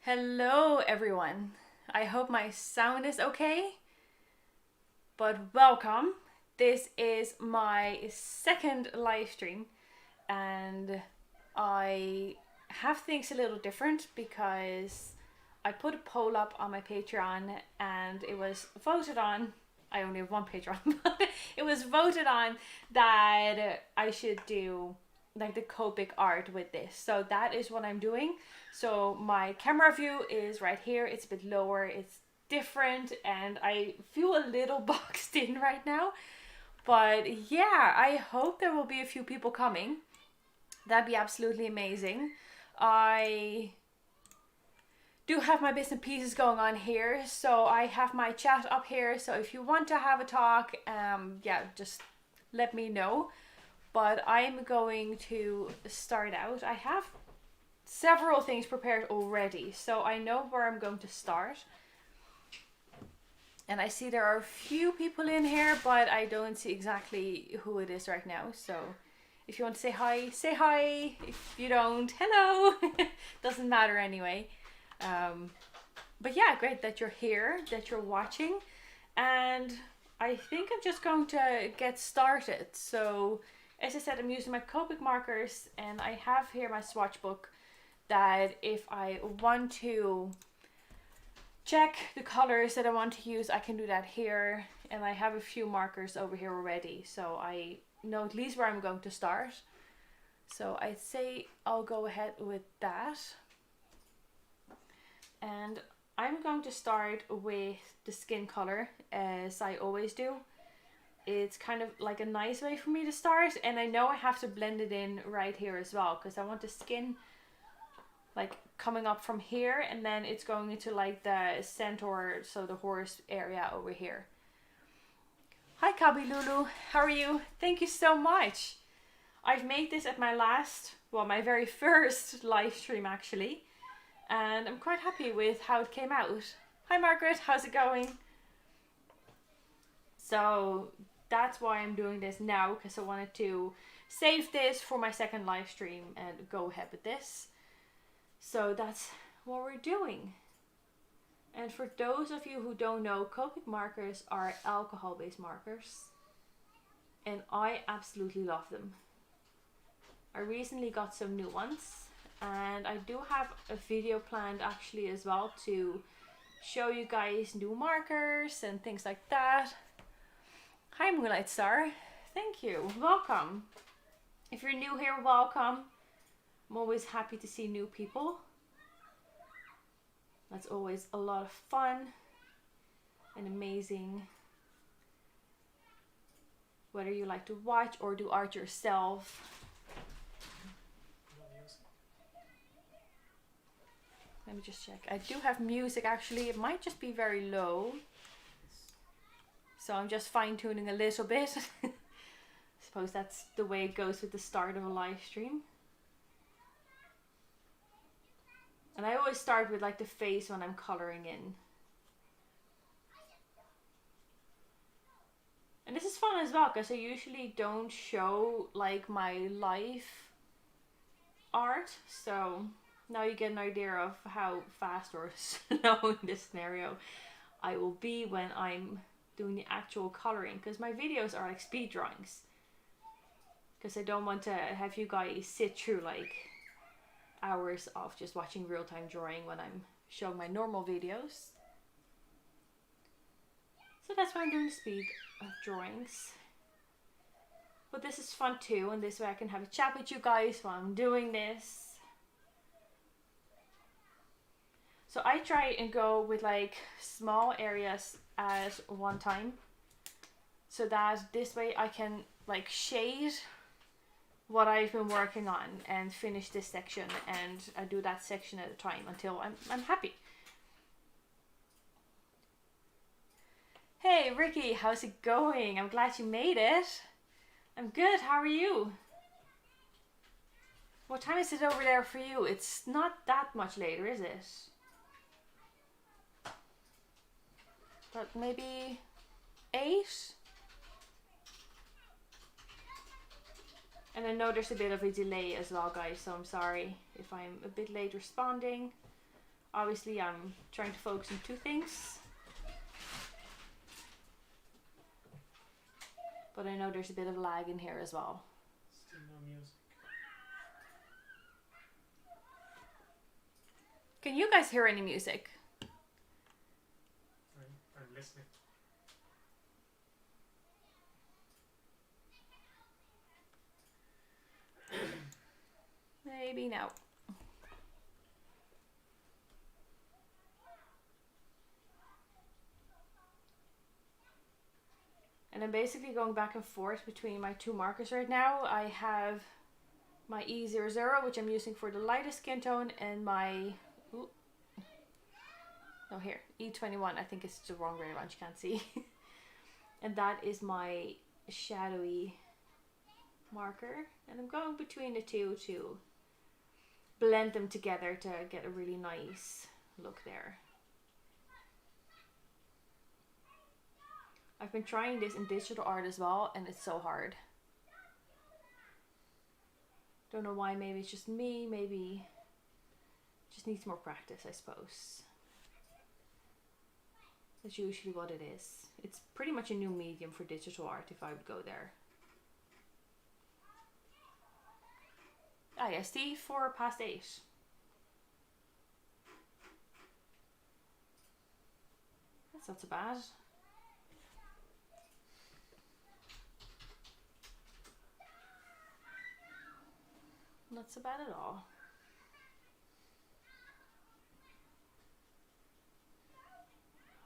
Hello everyone. I hope my sound is okay. But welcome. This is my second live stream and I have things a little different because I put a poll up on my Patreon and it was voted on. I only have one Patreon, but it was voted on that I should do like the Copic art with this. So that is what I'm doing. So my camera view is right here. It's a bit lower. It's different and I feel a little boxed in right now. But yeah, I hope there will be a few people coming. That'd be absolutely amazing. I do have my bits and pieces going on here. So I have my chat up here. So if you want to have a talk, yeah, just let me know. But I'm going to start out. I have several things prepared already, so I know where I'm going to start. And I see there are a few people in here, but I don't see exactly who it is right now. So if you want to say hi, say hi. If you don't, hello. Doesn't matter anyway. But yeah, great that you're here, that you're watching. And I think I'm just going to get started. So as I said, I'm using my Copic markers and I have here my swatch book that if I want to check the colors that I want to use, I can do that here. And I have a few markers over here already, so I know at least where I'm going to start. So I'd say I'll go ahead with that. And I'm going to start with the skin color as I always do. It's kind of like a nice way for me to start, and I know I have to blend it in right here as well because I want the skin like coming up from here and then it's going into like the centaur, so the horse area over here. Hi Kabi Lulu, how are you? Thank you so much. I've made this at my my very first live stream actually, and I'm quite happy with how it came out. Hi Margaret, how's it going? So that's why I'm doing this now, because I wanted to save this for my second live stream and go ahead with this. So that's what we're doing. And for those of you who don't know, Copic markers are alcohol-based markers. And I absolutely love them. I recently got some new ones. And I do have a video planned actually as well to show you guys new markers and things like that. Hi Moonlight Star, thank you, welcome. If you're new here, welcome. I'm always happy to see new people. That's always a lot of fun and amazing. Whether you like to watch or do art yourself. Let me just check. I do have music actually, it might just be very low. So I'm just fine-tuning a little bit. I suppose that's the way it goes with the start of a live stream. And I always start with like the face when I'm coloring in. And this is fun as well because I usually don't show like my live art. So now you get an idea of how fast or slow in this scenario I will be when I'm doing the actual coloring, because my videos are like speed drawings, because I don't want to have you guys sit through like hours of just watching real-time drawing when I'm showing my normal videos. So that's why I'm doing speed of drawings. But this is fun too, and this way I can have a chat with you guys while I'm doing this. So I try and go with like small areas at one time, so that this way I can like shade what I've been working on and finish this section, and I do that section at a time until I'm happy. Hey Ricky, how's it going? I'm glad you made it. I'm good, how are you? What time is it over there for you? It's not that much later, is it? But maybe 8? And I know there's a bit of a delay as well, guys, so I'm sorry if I'm a bit late responding. Obviously I'm trying to focus on two things. But I know there's a bit of lag in here as well. Still no music. Can you guys hear any music? I'm listening. Maybe now. And I'm basically going back and forth between my two markers right now. I have my E00, which I'm using for the lightest skin tone, and my, ooh, no, here, E21. I think it's the wrong way around, you can't see. And that is my shadowy marker. And I'm going between the two to blend them together to get a really nice look there. I've been trying this in digital art as well, and it's so hard. Don't know why, maybe it's just me, maybe just needs more practice, I suppose. That's usually what it is. It's pretty much a new medium for digital art if I would go there. Ah yes, the 8:04. That's not so bad. Not so bad at all.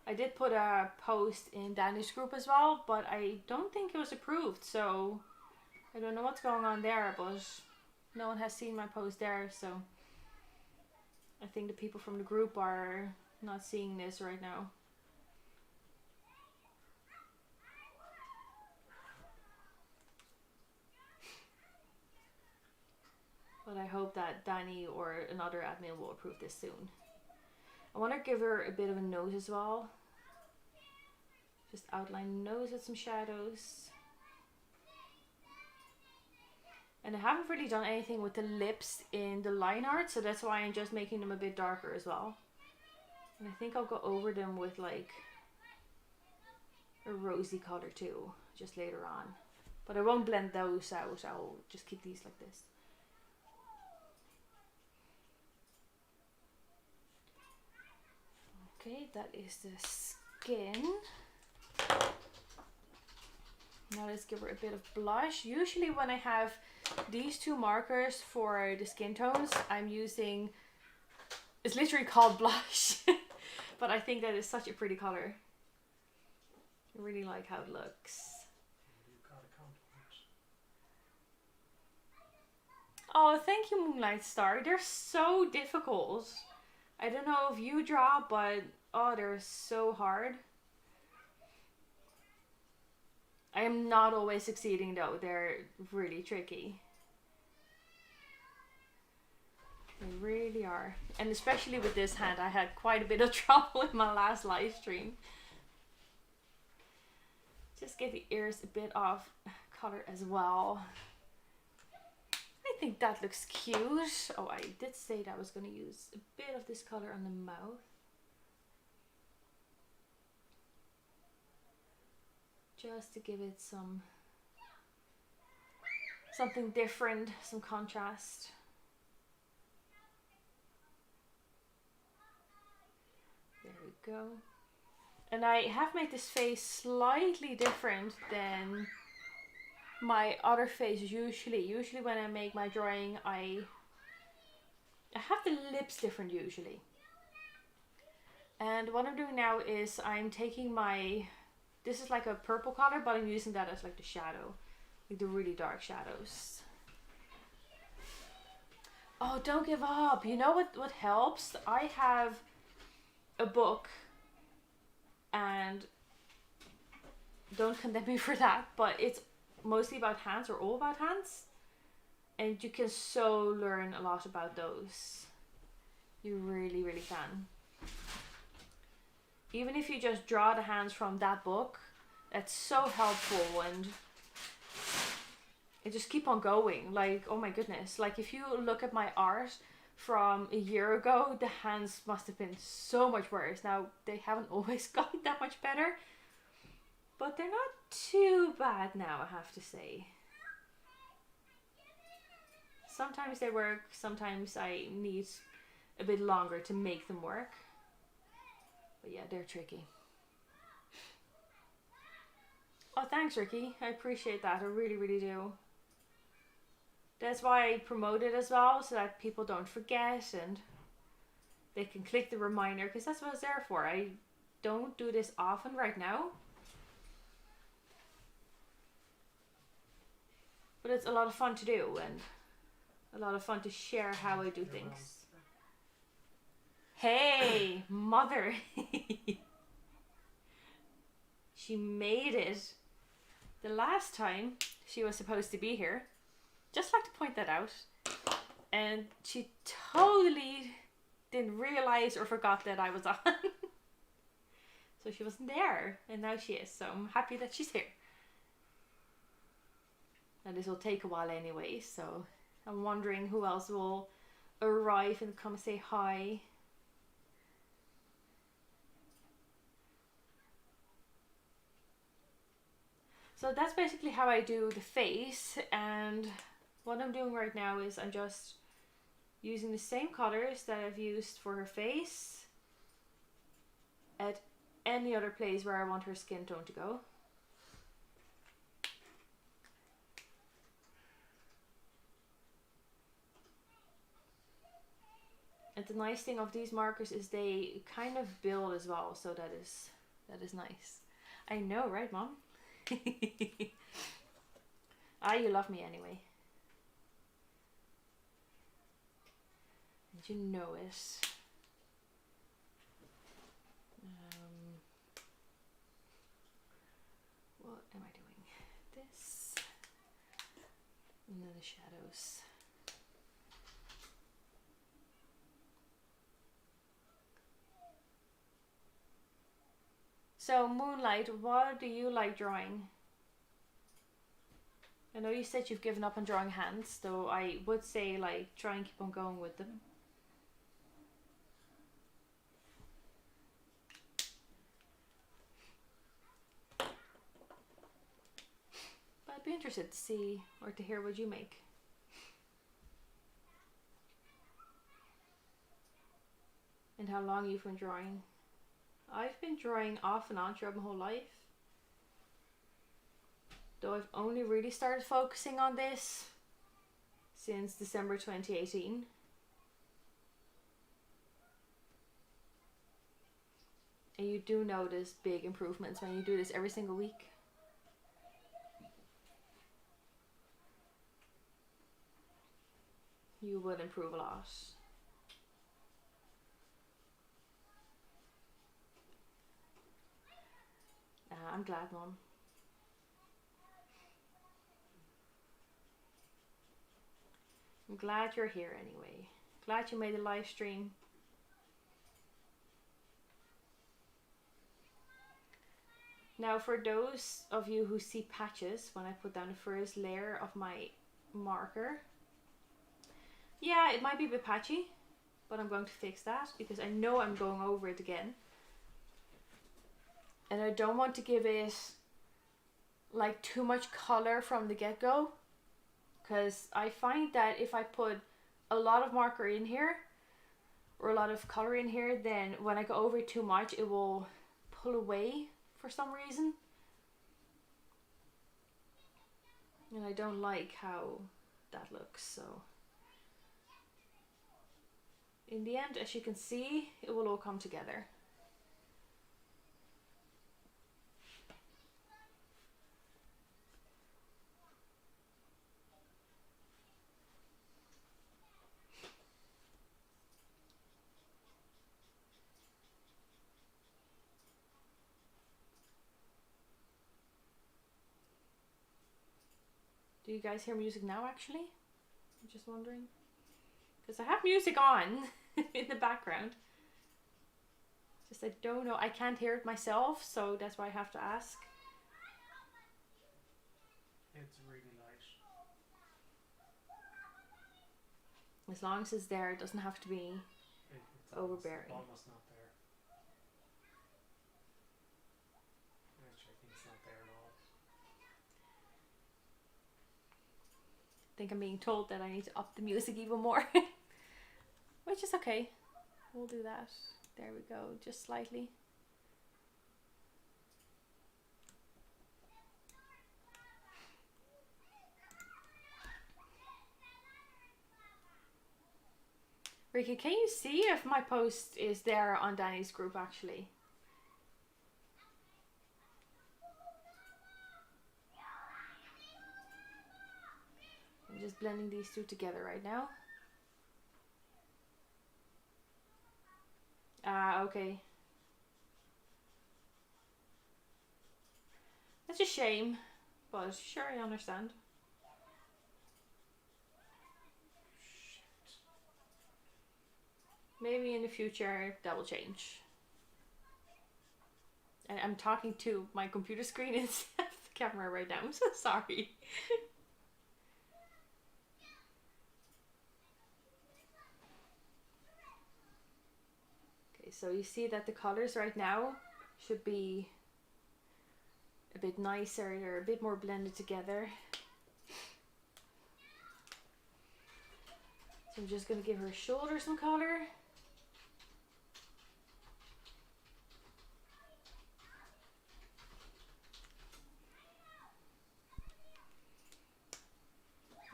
I did put a post in Danny's group as well, but I don't think it was approved, so I don't know what's going on there, but no one has seen my post there, so I think the people from the group are not seeing this right now. But I hope that Danny or another admin will approve this soon. I want to give her a bit of a nose as well. Just outline the nose with some shadows. And I haven't really done anything with the lips in the line art, so that's why I'm just making them a bit darker as well. And I think I'll go over them with like a rosy color too, just later on. But I won't blend those out, I'll just keep these like this. Okay, that is the skin. Now let's give her a bit of blush. Usually when I have these two markers for the skin tones, I'm using, it's literally called blush. But I think that is such a pretty color. I really like how it looks. Oh, thank you, Moonlight Star. They're so difficult. I don't know if you draw, but oh, they're so hard. I am not always succeeding though. They're really tricky. They really are. And especially with this hand, I had quite a bit of trouble in my last live stream. Just get the ears a bit of color as well. I think that looks cute. Oh, I did say that I was going to use a bit of this color on the mouth. Just to give it something different, some contrast. There we go. And I have made this face slightly different than my other face usually. Usually when I make my drawing, I have the lips different usually. And what I'm doing now is I'm taking my, this is like a purple color, but I'm using that as like the shadow, like the really dark shadows. Oh, don't give up. You know what helps? I have a book, and don't condemn me for that, but it's mostly about hands, or all about hands, and you can so learn a lot about those. You really, really can. Even if you just draw the hands from that book, that's so helpful, and it just keep on going. Like, oh my goodness, like if you look at my art from a year ago, the hands must have been so much worse. Now, they haven't always gotten that much better, but they're not too bad now, I have to say. Sometimes they work, sometimes I need a bit longer to make them work. But yeah, they're tricky. Oh, thanks, Ricky. I appreciate that. I really, really do. That's why I promote it as well, so that people don't forget and they can click the reminder, because that's what it's there for. I don't do this often right now, but it's a lot of fun to do and a lot of fun to share how I do things. Hey, mother. She made it. The last time she was supposed to be here, just like to point that out, and she totally didn't realize or forgot that I was on. So she wasn't there, and now she is, so I'm happy that she's here. And this will take a while anyway, so I'm wondering who else will arrive and come say hi. So that's basically how I do the face, and what I'm doing right now is I'm just using the same colors that I've used for her face at any other place where I want her skin tone to go. And the nice thing of these markers is they kind of build as well, so that is nice. I know, right, Mom? Ah, you love me anyway. And you know it. What am I doing? This. And then the shadows. So, Moonlight, what do you like drawing? I know you said you've given up on drawing hands, though I would say, like, try and keep on going with them. But I'd be interested to see or to hear what you make. And how long you've been drawing. I've been drawing off and on throughout my whole life. Though I've only really started focusing on this since December 2018. And you do notice big improvements when you do this every single week. You will improve a lot. I'm glad, Mom. I'm glad you're here anyway. Glad you made a live stream. Now, for those of you who see patches when I put down the first layer of my marker, yeah, it might be a bit patchy, but I'm going to fix that because I know I'm going over it again. And I don't want to give it like too much color from the get-go, because I find that if I put a lot of marker in here or a lot of color in here, then when I go over it too much, it will pull away for some reason. And I don't like how that looks, so in the end, as you can see, it will all come together. Do you guys hear music now, actually? I'm just wondering. Because I have music on in the background. Just I don't know. I can't hear it myself, so that's why I have to ask. It's really light. As long as it's there, it doesn't have to be It's overbearing. almost not there. Actually, I think it's not there at all. I think I'm being told that I need to up the music even more. Which is okay. We'll do that. There we go, just slightly. Ricky, can you see if my post is there on Danny's group actually? I'm just blending these two together right now. Ah, okay. That's a shame, but sure, I understand. Maybe in the future that will change. And I'm talking to my computer screen instead of the camera right now. I'm so sorry. Okay, so you see that the colors right now should be a bit nicer. They're a bit more blended together. So I'm just going to give her shoulder some color.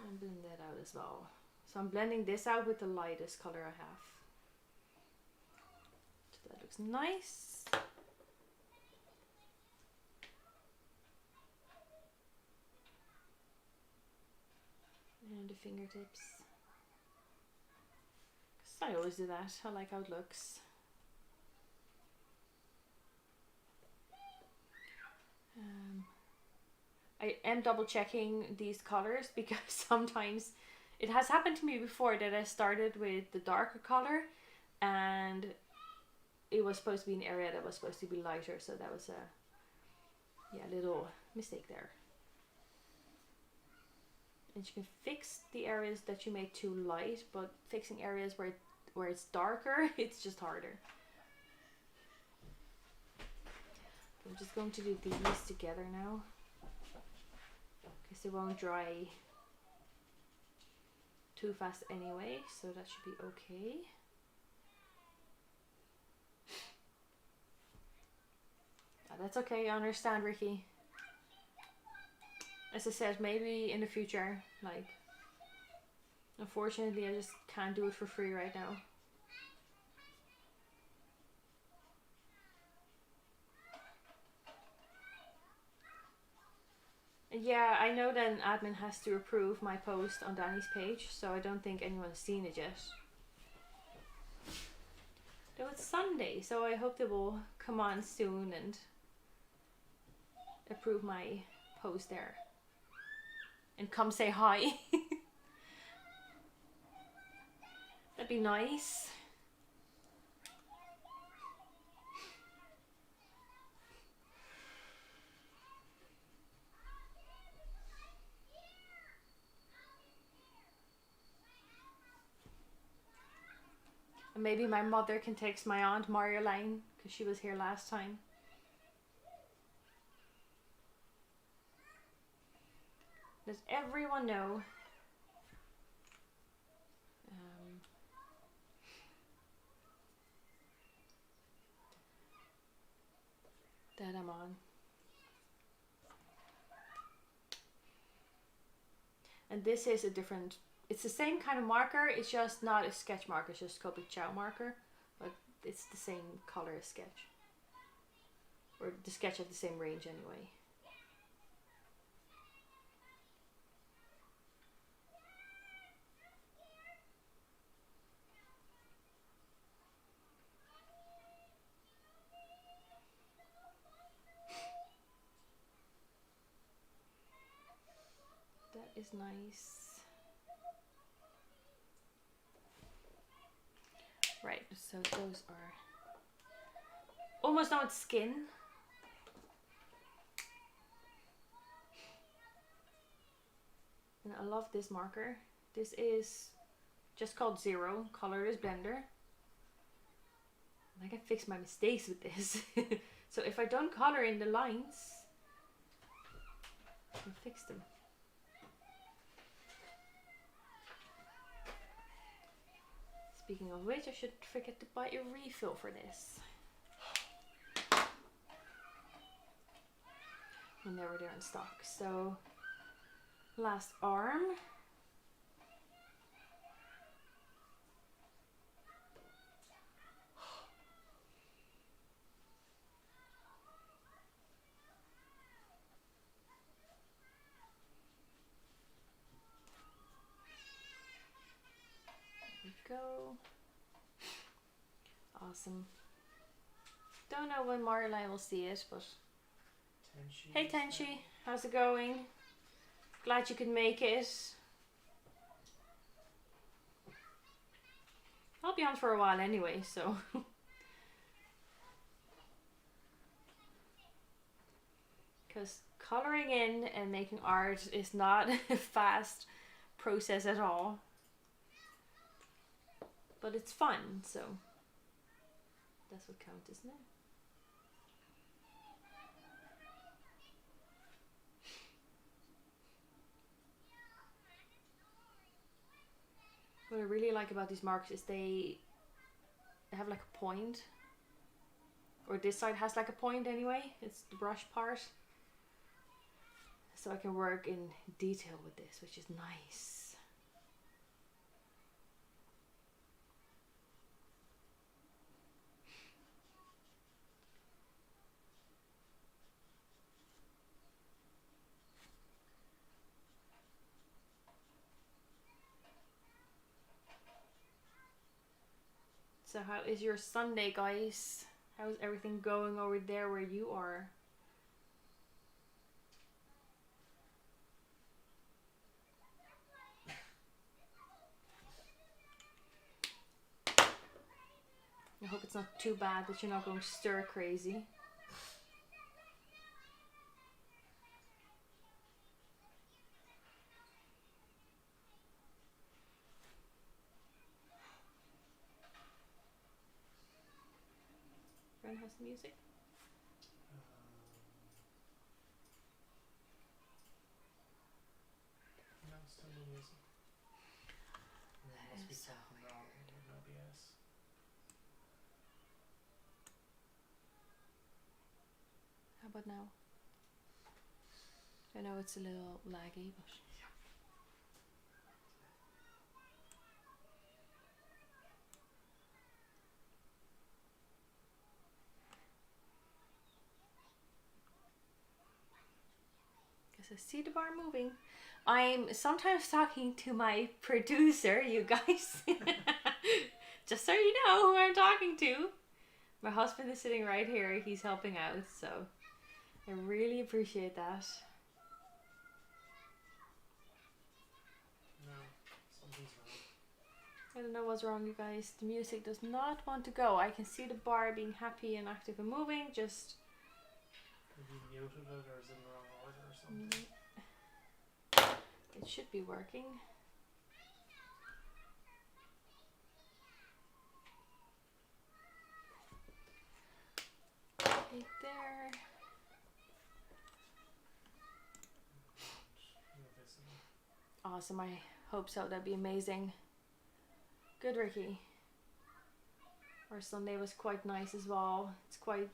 And blend that out as well. So I'm blending this out with the lightest color I have. So that looks nice. And the fingertips. I always do that. I like how it looks. I am double checking these colors because sometimes it has happened to me before that I started with the darker color and it was supposed to be an area that was supposed to be lighter, so that was a little mistake there. And you can fix the areas that you made too light, but fixing areas where it's darker, it's just harder. I'm just going to do these together now, because they won't dry too fast anyway, so that should be okay. That's okay, I understand, Ricky. As I said, maybe in the future, like, unfortunately I just can't do it for free right now. Yeah, I know that an admin has to approve my post on Danny's page, so I don't think anyone's seen it yet. Though it's Sunday, so I hope they will come on soon and approve my post there. And come say hi. That'd be nice. And maybe my mother can text my aunt Marjolein, because she was here last time. Does everyone know that I'm on? And this is a different, it's the same kind of marker, it's just not a sketch marker, it's just called a chow marker, but it's the same color as sketch. Or the sketch of the same range anyway. That is nice. Right, so those are almost not skin. And I love this marker. This is just called Zero, colorless blender. I can fix my mistakes with this. So if I don't color in the lines, I can fix them. Speaking of which, I should forget to buy a refill for this. And they were there in stock. So last arm. There we go. Awesome. Don't know when Marlene will see it, but Tenshi. hey Tenshi, how's it going? Glad you could make it. I'll be on for a while anyway, so. Because coloring in and making art is not a fast process at all. But it's fun, so that's what counts, isn't it? What I really like about these marks is they have like a point. Or this side has like a point anyway. It's the brush part. So I can work in detail with this, which is nice. So how is your Sunday, guys? How's everything going over there where you are? I hope it's not too bad that you're not going stir crazy. Ren has the music. No, still no music. It must be so something wrong in OBS. How about now? I know it's a little laggy, but guess I see the bar moving. I'm sometimes talking to my producer, you guys. Just so you know who I'm talking to. My husband is sitting right here. He's helping out, so I really appreciate that. No, something's wrong. I don't know what's wrong, you guys. The music does not want to go. I can see the bar being happy and active and moving. Just Have you muted it or is it in the wrong order or something? it should be working. Okay, there. You're visible. Awesome. I hope so. That'd be amazing. Good, Ricky. Our Sunday was quite nice as well. It's quite,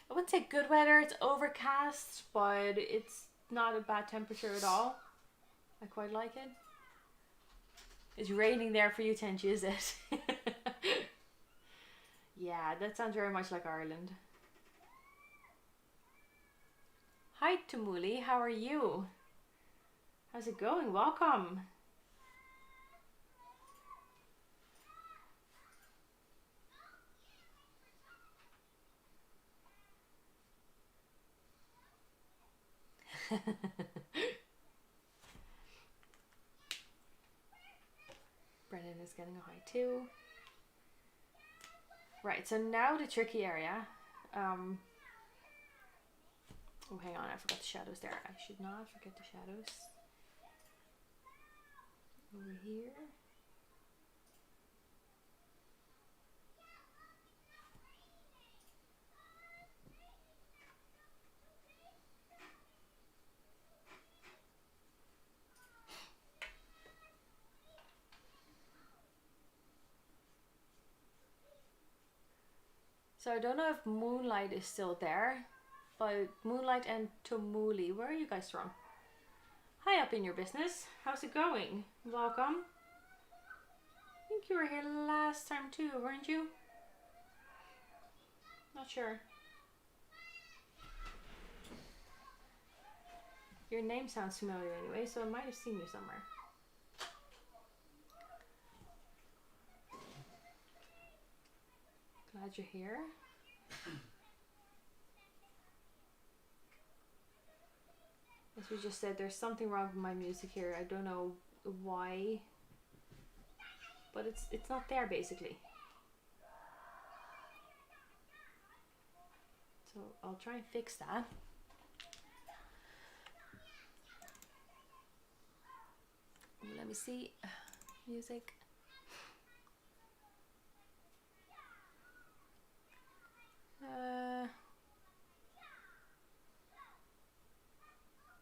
I wouldn't say good weather. It's overcast, but it's not a bad temperature at all. I quite like it. It's raining there for you, Tenchi, is it? Yeah, that sounds very much like Ireland. Hi, Tumuli. How are you? How's it going? Welcome. Brennan is getting a high too. Right, so now the tricky area. Oh, hang on, I forgot the shadows there. I should not forget the shadows. over here. So I don't know if Moonlight is still there, but Moonlight and Tomuli, where are you guys from? Hi up in your business. How's it going? Welcome. I think you were here last time too, weren't you? Not sure. Your name sounds familiar anyway, so I might have seen you somewhere. Glad you're here. As we just said, there's something wrong with my music here. I don't know why, but it's not there basically. So I'll try and fix that. Let me see. Music.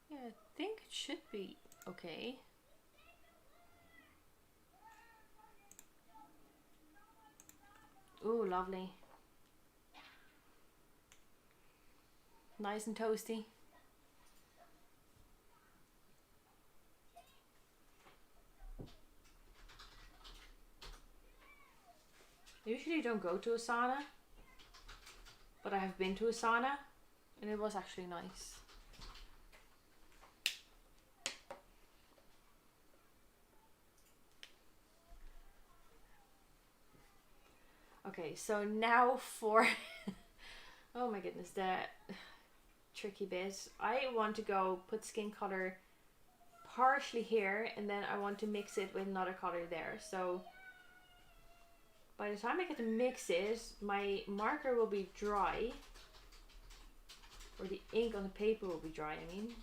Yeah, I think it should be okay. Ooh, lovely. Nice and toasty. I usually don't go to a sauna, but I have been to a sauna and it was actually nice. Okay, so now for oh my goodness, the tricky bit. I want to go put skin color partially here, and then I want to mix it with another color there. So by the time I get to mix it, my marker will be dry, or the ink on the paper will be dry, I mean.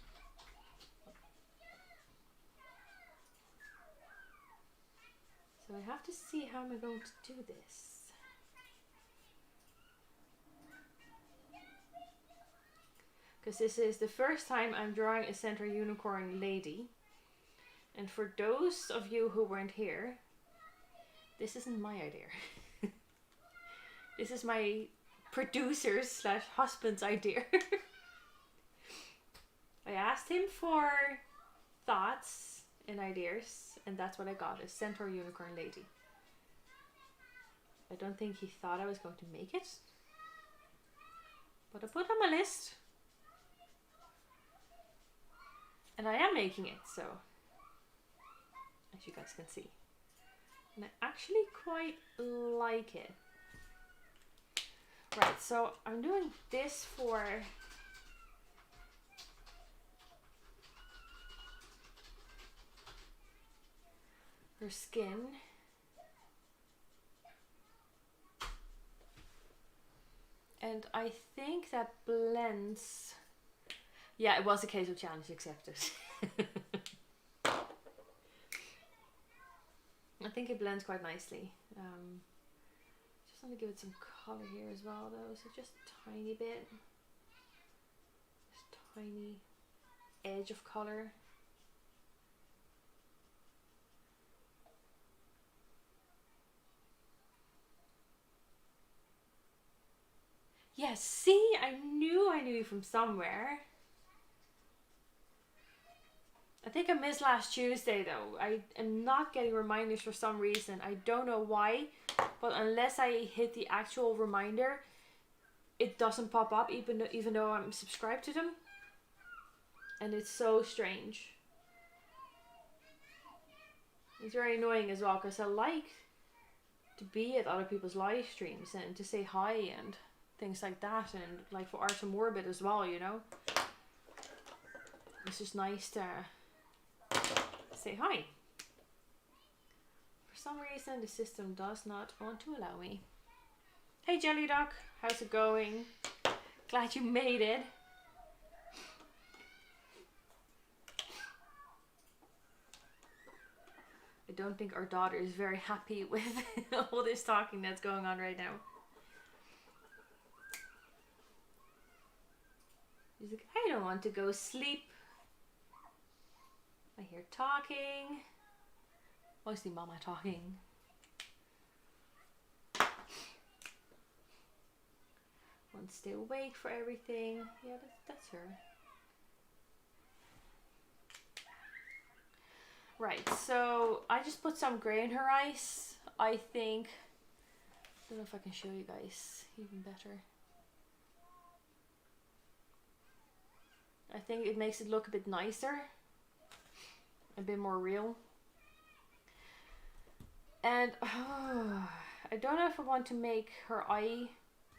So I have to see how am I going to do this. Because this is the first time I'm drawing a centaur unicorn lady. And for those of you who weren't here, this isn't my idea. This is my producer's slash husband's idea. I asked him for thoughts and ideas, and that's what I got, a centaur unicorn lady. I don't think he thought I was going to make it, but I put on my list. And I am making it, so as you guys can see. And I actually quite like it. Right, so I'm doing this for her skin. And I think that blends. Yeah, it was a case of challenge accepted. I think it blends quite nicely. Just want to give it some color here as well though, so just a tiny bit. Just tiny edge of color. Yeah, see, I knew you from somewhere. I think I missed last Tuesday though. I am not getting reminders for some reason. I don't know why, but unless I hit the actual reminder, it doesn't pop up even though I'm subscribed to them. And it's so strange. It's very annoying as well because I like to be at other people's live streams and to say hi and things like that, and like for Art and Morbid as well, you know. It's just nice to say hi. For some reason the system does not want to allow me. Hey Jelly Duck, how's it going? Glad you made it. don't think our daughter is very happy with all this talking that's going on right now. She's like, I don't want to go sleep. I hear talking. Mostly Mama talking. Wants to stay awake for everything. Yeah, that's her. Right, so I just put some gray in her eyes. I think, I don't know if I can show you guys even better. I think it makes it look a bit nicer, a bit more real. And I don't know if I want to make her eye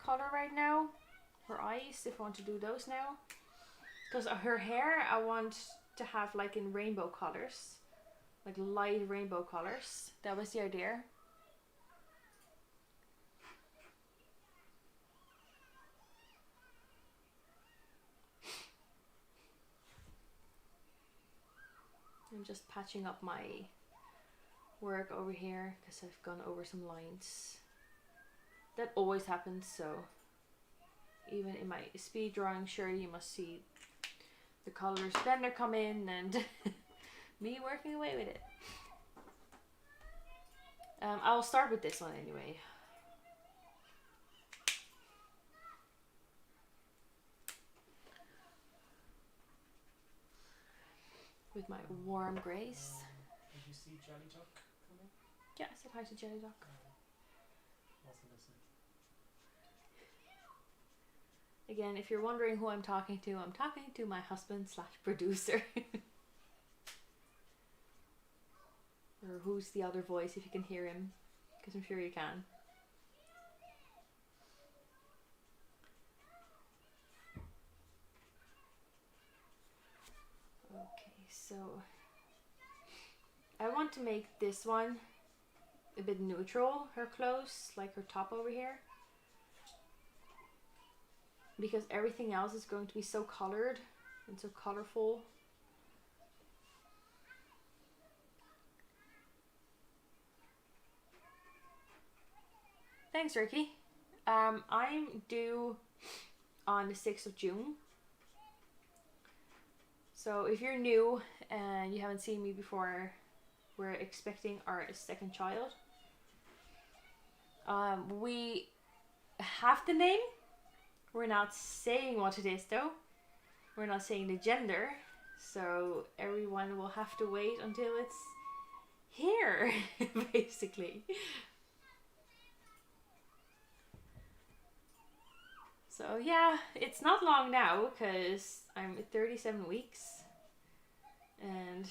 color right now. Her eyes, if I want to do those now. Because her hair, I want to have like in rainbow colors. Like light rainbow colors. That was the idea. I'm just patching up my work over here because I've gone over some lines. That always happens, so even in my speed drawing, sure, you must see the colors blender come in and me working away with it. I'll start with this one anyway. With my warm grays. Did you see Jelly Duck come in? Yeah, I said hi to Jelly Duck. Wasn't listening. Again, if you're wondering who I'm talking to my husband / producer. Or who's the other voice, if you can hear him, because I'm sure you can. Okay, so I want to make this one a bit neutral, her clothes, like her top over here. Because everything else is going to be so colored and so colorful. Thanks, Ricky. I'm due on the 6th of June. So if you're new and you haven't seen me before, we're expecting our second child. We have the name. We're not saying what it is though. We're not saying the gender. So everyone will have to wait until it's here, basically. So yeah, it's not long now because I'm at 37 weeks. And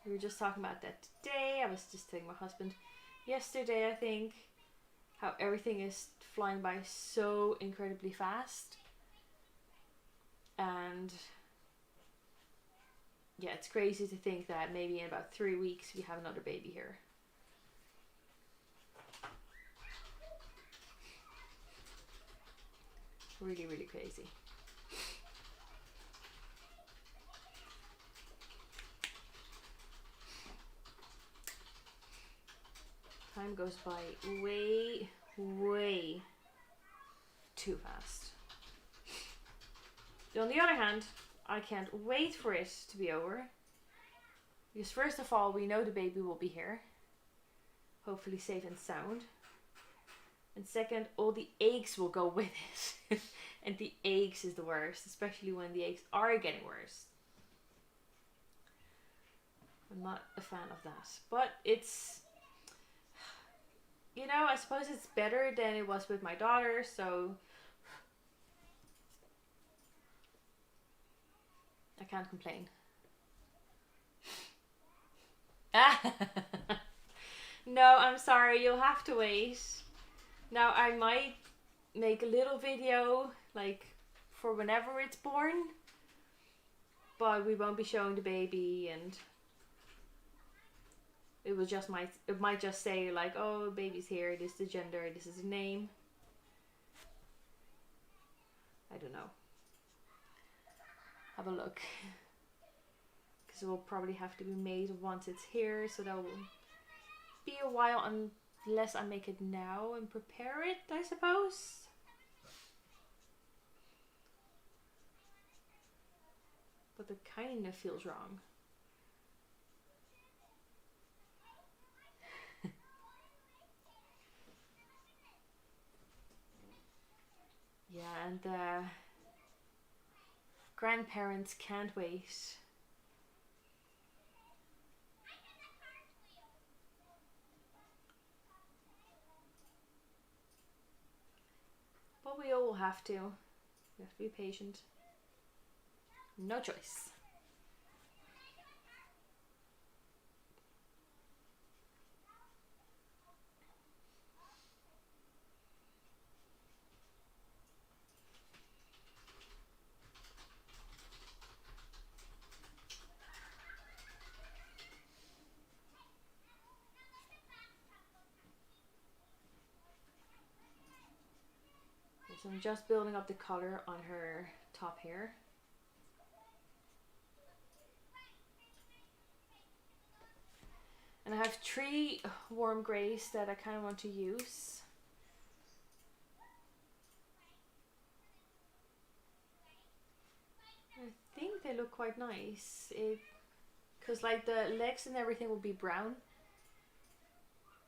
we were just talking about that today. I was just telling my husband yesterday, I think, how everything is flying by so incredibly fast. And yeah, it's crazy to think that maybe in about 3 weeks we have another baby here. Really, really crazy. Time goes by way, way too fast. On the other hand, I can't wait for it to be over. Because first of all, we know the baby will be here. Hopefully safe and sound. And second, all the aches will go with it. And the aches is the worst, especially when the aches are getting worse. I'm not a fan of that. But it's, you know, I suppose it's better than it was with my daughter, so I can't complain. No, I'm sorry, you'll have to wait. Now I might make a little video like for whenever it's born, but we won't be showing the baby, and it might just say like, oh, baby's here, this is the gender, this is the name. I don't know. Have a look. Because it will probably have to be made once it's here, so that will be a while unless I make it now and prepare it, I suppose. But it kind of feels wrong. Yeah, and grandparents can't wait. But we all have to. We have to be patient. No choice. So I'm just building up the color on her top here. And I have 3 warm greys that I kind of want to use. I think they look quite nice. Because like the legs and everything will be brown.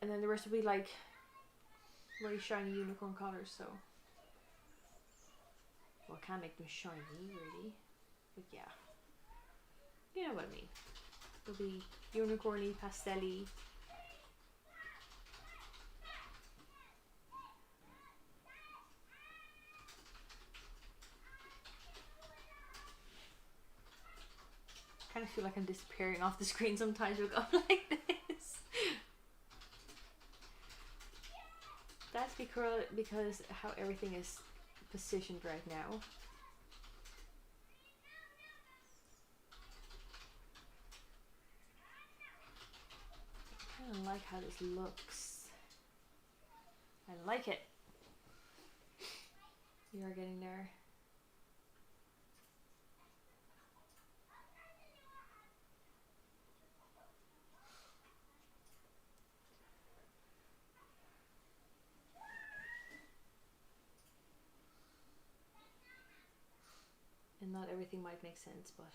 And then the rest will be like very shiny unicorn colors, so. Well, I can't make them shiny, really. But yeah. You know what I mean. It'll be unicorny, pastel-y. I kind of feel like I'm disappearing off the screen sometimes with going like this. That's because how everything is positioned right now. I kind of like how this looks. I like it. We are getting there. And not everything might make sense, but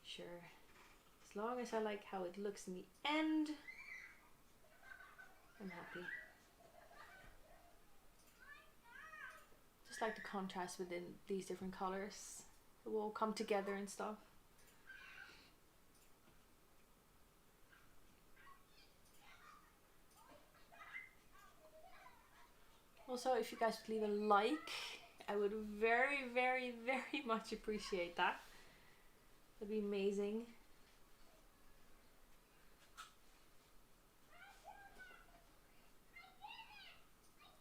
sure. As long as I like how it looks in the end, I'm happy. Just like the contrast within these different colors. It will come together and stuff. Also, if you guys would leave a like, I would very, very, very much appreciate that. That'd be amazing.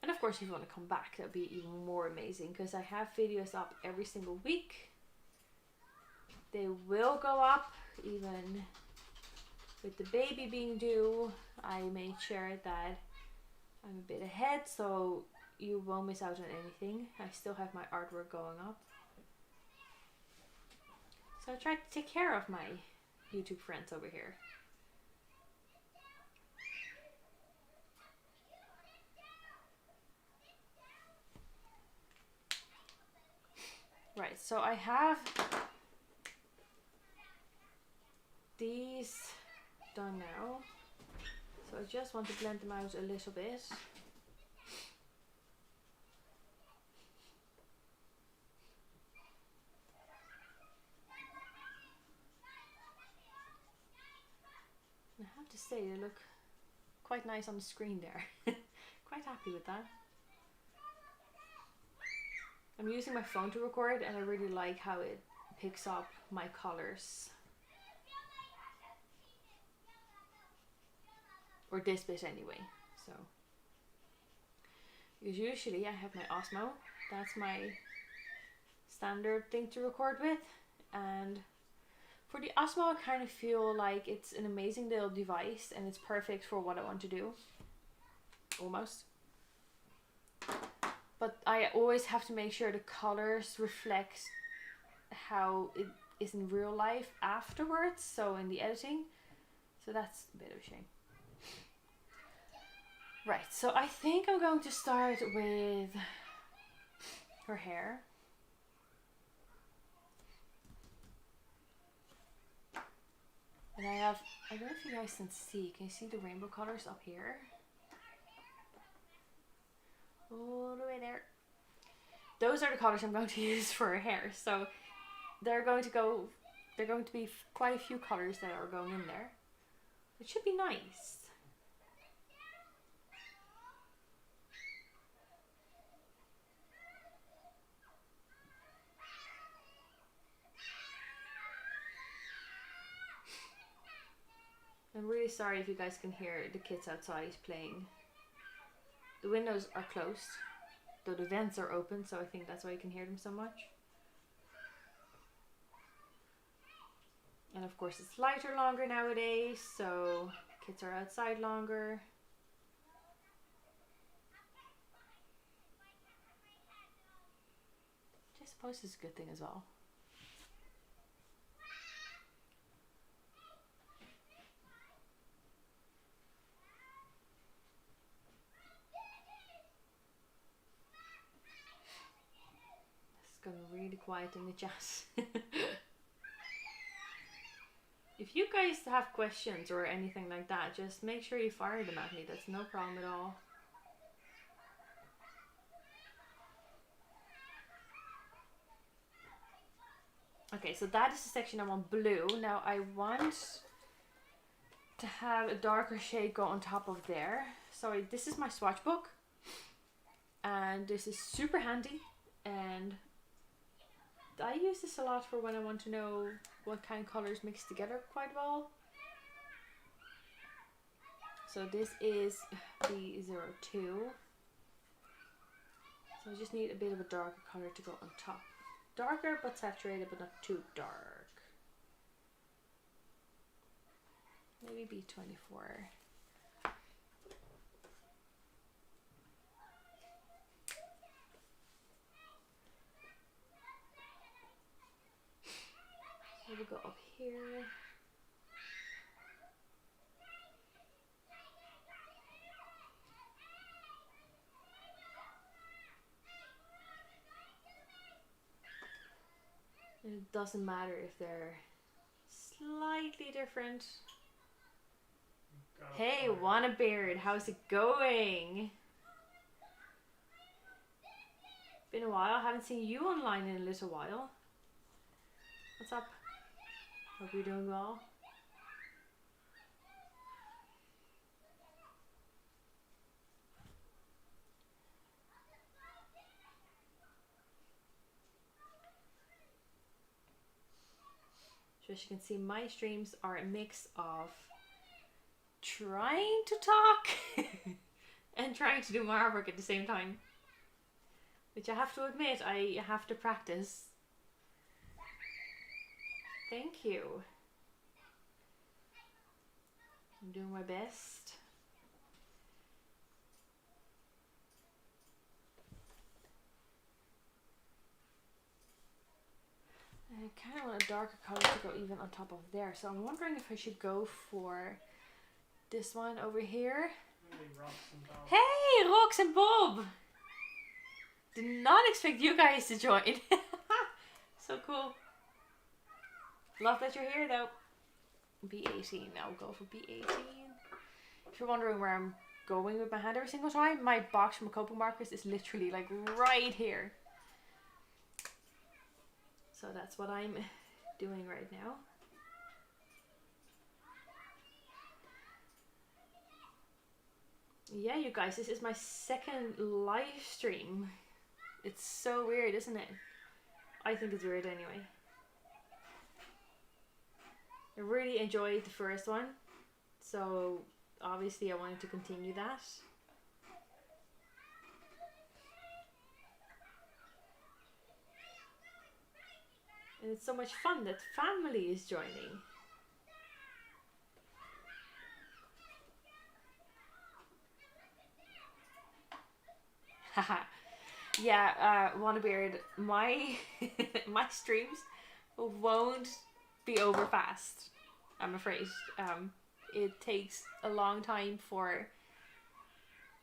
And of course, if you want to come back, that'd be even more amazing, because I have videos up every single week. They will go up even with the baby being due. I made sure that I'm a bit ahead, so you won't miss out on anything. I still have my artwork going up. So I try to take care of my YouTube friends over here. Right, so I have these done now. So I just want to blend them out a little bit. I have to say, they look quite nice on the screen there. Quite happy with that. I'm using my phone to record, and I really like how it picks up my colors. Or this bit anyway. So, because usually I have my Osmo. That's my standard thing to record with. And for the Osmo, I kind of feel like it's an amazing little device, and it's perfect for what I want to do. Almost. But I always have to make sure the colors reflect how it is in real life afterwards, so in the editing. So that's a bit of a shame. Right, so I think I'm going to start with her hair. And I don't know if you guys can you see the rainbow colors up here? All the way there. Those are the colors I'm going to use for her hair. So they're going to be quite a few colors that are going in there. It should be nice. I'm really sorry if you guys can hear the kids outside playing. The windows are closed, though the vents are open, so I think that's why you can hear them so much. And of course it's lighter longer nowadays, so kids are outside longer. Which I suppose is a good thing as well. It's gone really quiet in the chat. If you guys have questions or anything like that, just make sure you fire them at me. That's no problem at all. Okay, so that is the section I want blue. Now I want to have a darker shade go on top of there. So this is my swatch book. And this is super handy. And I use this a lot for when I want to know what kind of colors mix together quite well. So this is B02. So I just need a bit of a darker color to go on top. Darker but saturated, but not too dark. Maybe B24. We'll go up here. And it doesn't matter if they're slightly different. Hey, Wannabeard, how's it going? Been a while, haven't seen you online in a little while. What's up? Hope you're doing well. So as you can see, my streams are a mix of trying to talk and trying to do my artwork at the same time. Which I have to admit, I have to practice. Thank you. I'm doing my best. I kind of want a darker color to go even on top of there. So I'm wondering if I should go for this one over here. Hey, Rox and Bob! Did not expect you guys to join. So cool. Love that you're here though. B18 now, go for B18. If you're wondering where I'm going with my hand every single time, my box from Copic markers is literally like right here. So that's what I'm doing right now. Yeah, you guys, this is my second live stream. It's so weird, isn't it? I think it's weird anyway. I really enjoyed the first one, so obviously I wanted to continue that. And it's so much fun that family is joining. Haha. Yeah, Wannabeard, my my streams won't be over fast, I'm afraid. It takes a long time for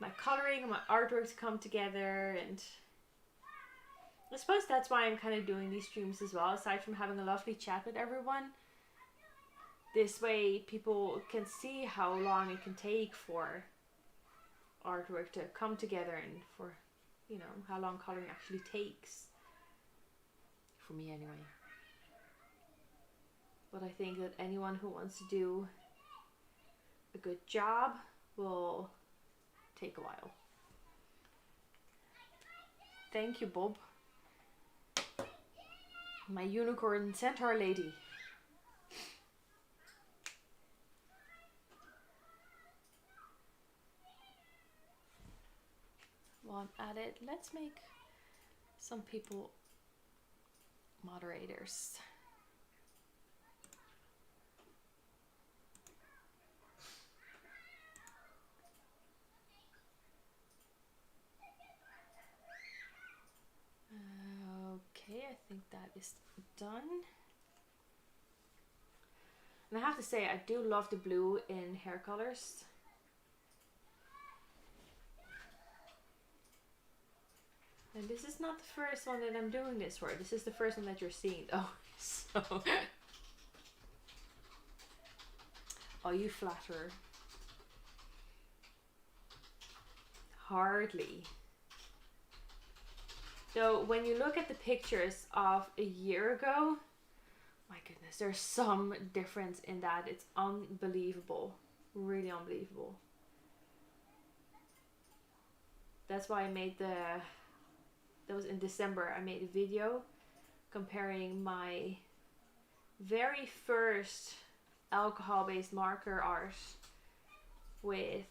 my coloring and my artwork to come together, and I suppose that's why I'm kind of doing these streams as well, aside from having a lovely chat with everyone. This way people can see how long it can take for artwork to come together, and for, you know, how long coloring actually takes. For me anyway. But I think that anyone who wants to do a good job will take a while. Thank you, Bob. My unicorn centaur lady. While I'm at it, let's make some people moderators. Okay, I think that is done. And I have to say, I do love the blue in hair colors. And this is not the first one that I'm doing this for. This is the first one that you're seeing though. So oh, you flatterer. Hardly. So when you look at the pictures of a year ago, my goodness, there's some difference in that. It's unbelievable. Really unbelievable. That's why I made that was in December, I made a video comparing my very first alcohol-based marker art with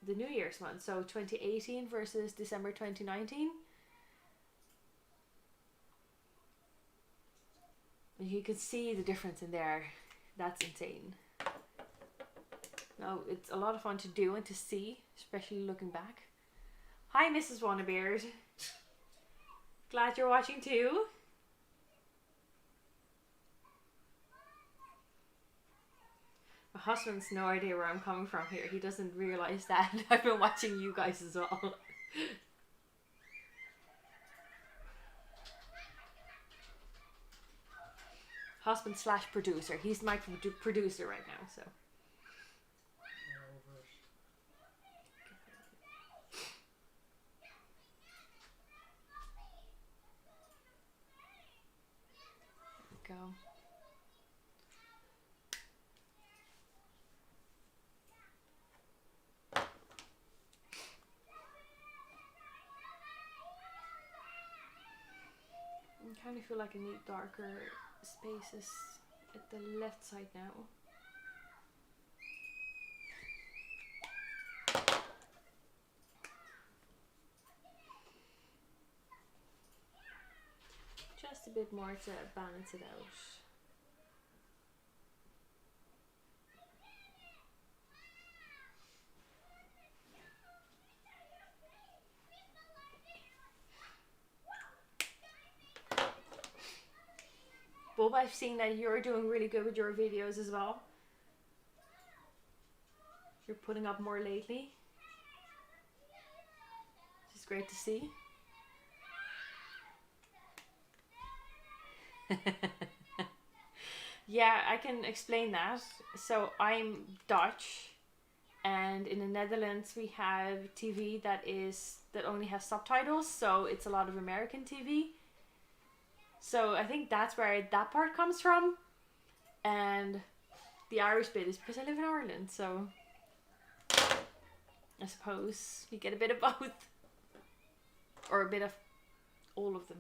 the New Year's one. So 2018 versus December 2019. And you can see the difference in there. That's insane. No, it's a lot of fun to do and to see, especially looking back. Hi, Mrs. Wannabeard. Glad you're watching too. My husband's no idea where I'm coming from here. He doesn't realize that I've been watching you guys as well. Husband slash producer. He's my producer right now, so. Go. I kind of feel like I need darker spaces at the left side now. Just a bit more to balance it out. Bob, I've seen that you're doing really good with your videos as well. You're putting up more lately, which is great to see. Yeah, I can explain that. So I'm Dutch, and in the Netherlands we have TV that only has subtitles, so it's a lot of American TV. So I think that's where that part comes from. And the Irish bit is because I live in Ireland, so I suppose we get a bit of both. Or a bit of all of them.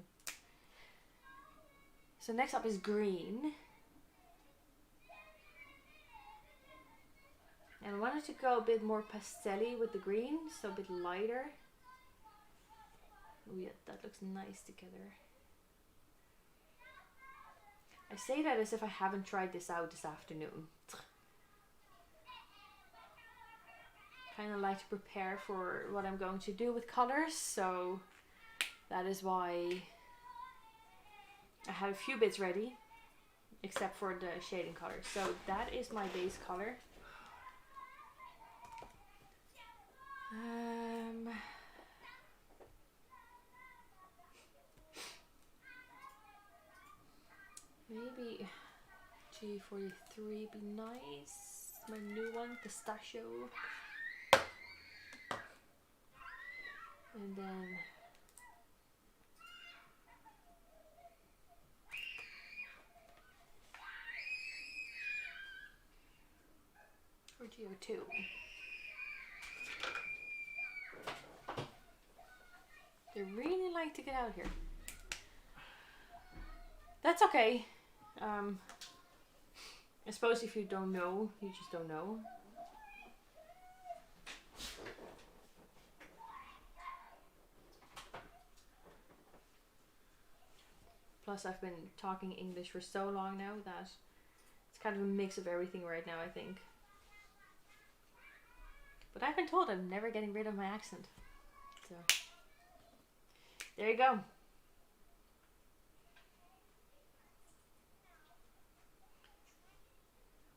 So next up is green. And I wanted to go a bit more pastel-y with the green, so a bit lighter. Oh yeah, that looks nice together. I say that as if I haven't tried this out this afternoon. Kind of like to prepare for what I'm going to do with colors, so that is why I have a few bits ready, except for the shading color. So that is my base color. Maybe G43 be nice. My new one, pistachio. And then or GO2. They really like to get out here. That's okay. I suppose if you don't know, you just don't know. Plus I've been talking English for so long now that it's kind of a mix of everything right now, I think. But I've been told I'm never getting rid of my accent. So there you go.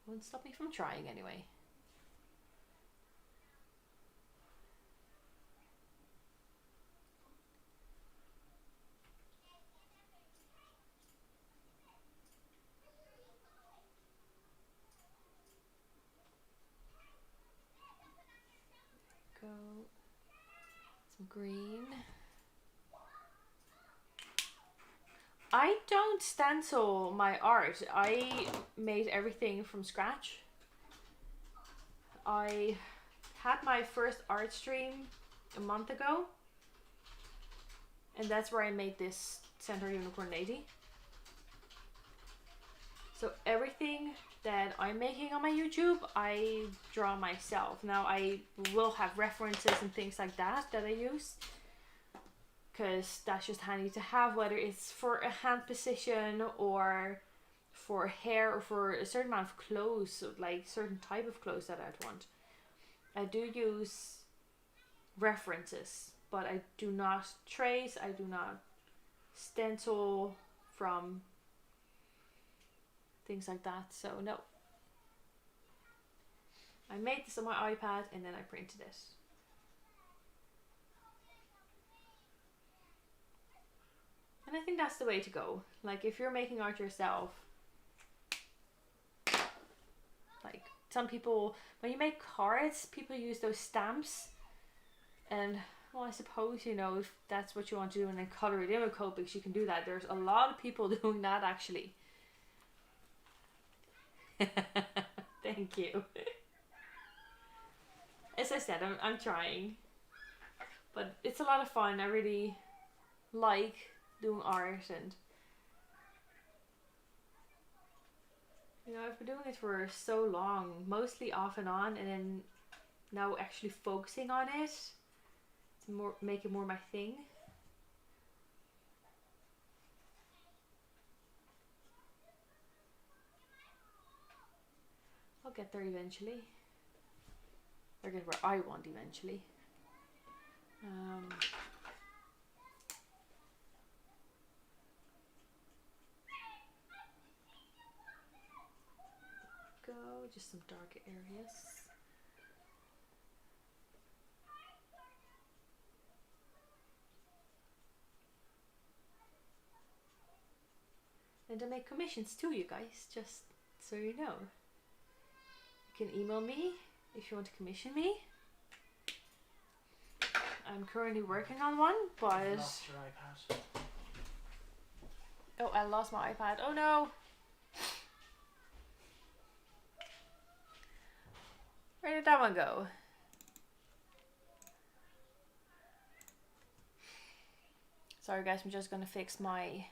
Won't stop me from trying anyway. Go. Some green. I don't stencil my art. I made everything from scratch. I had my first art stream a month ago. And that's where I made this Centaur Unicorn lady. So everything that I'm making on my YouTube, I draw myself. Now I will have references and things like that I use. Because that's just handy to have, whether it's for a hand position or for hair or for a certain amount of clothes, like certain type of clothes that I'd want. I do use references, but I do not trace, I do not stencil from things like that, so no. I made this on my iPad and then I printed it. And I think that's the way to go. Like if you're making art yourself, like some people, when you make cards, people use those stamps. And well, I suppose, you know, if that's what you want to do and then color it in with Copics, you can do that. There's a lot of people doing that actually. Thank you. As I said, I'm trying. But it's a lot of fun. I really like doing art, and you know, I've been doing it for so long, mostly off and on, and then now actually focusing on it to more make it more my thing. I'll get there eventually. Or get where I want eventually. Go, just some darker areas. And I make commissions too, you guys, just so you know. You can email me if you want to commission me. I'm currently working on one, but... You lost your iPad. Oh, I lost my iPad. Oh no! Where did that one go? Sorry guys, I'm just gonna fix my...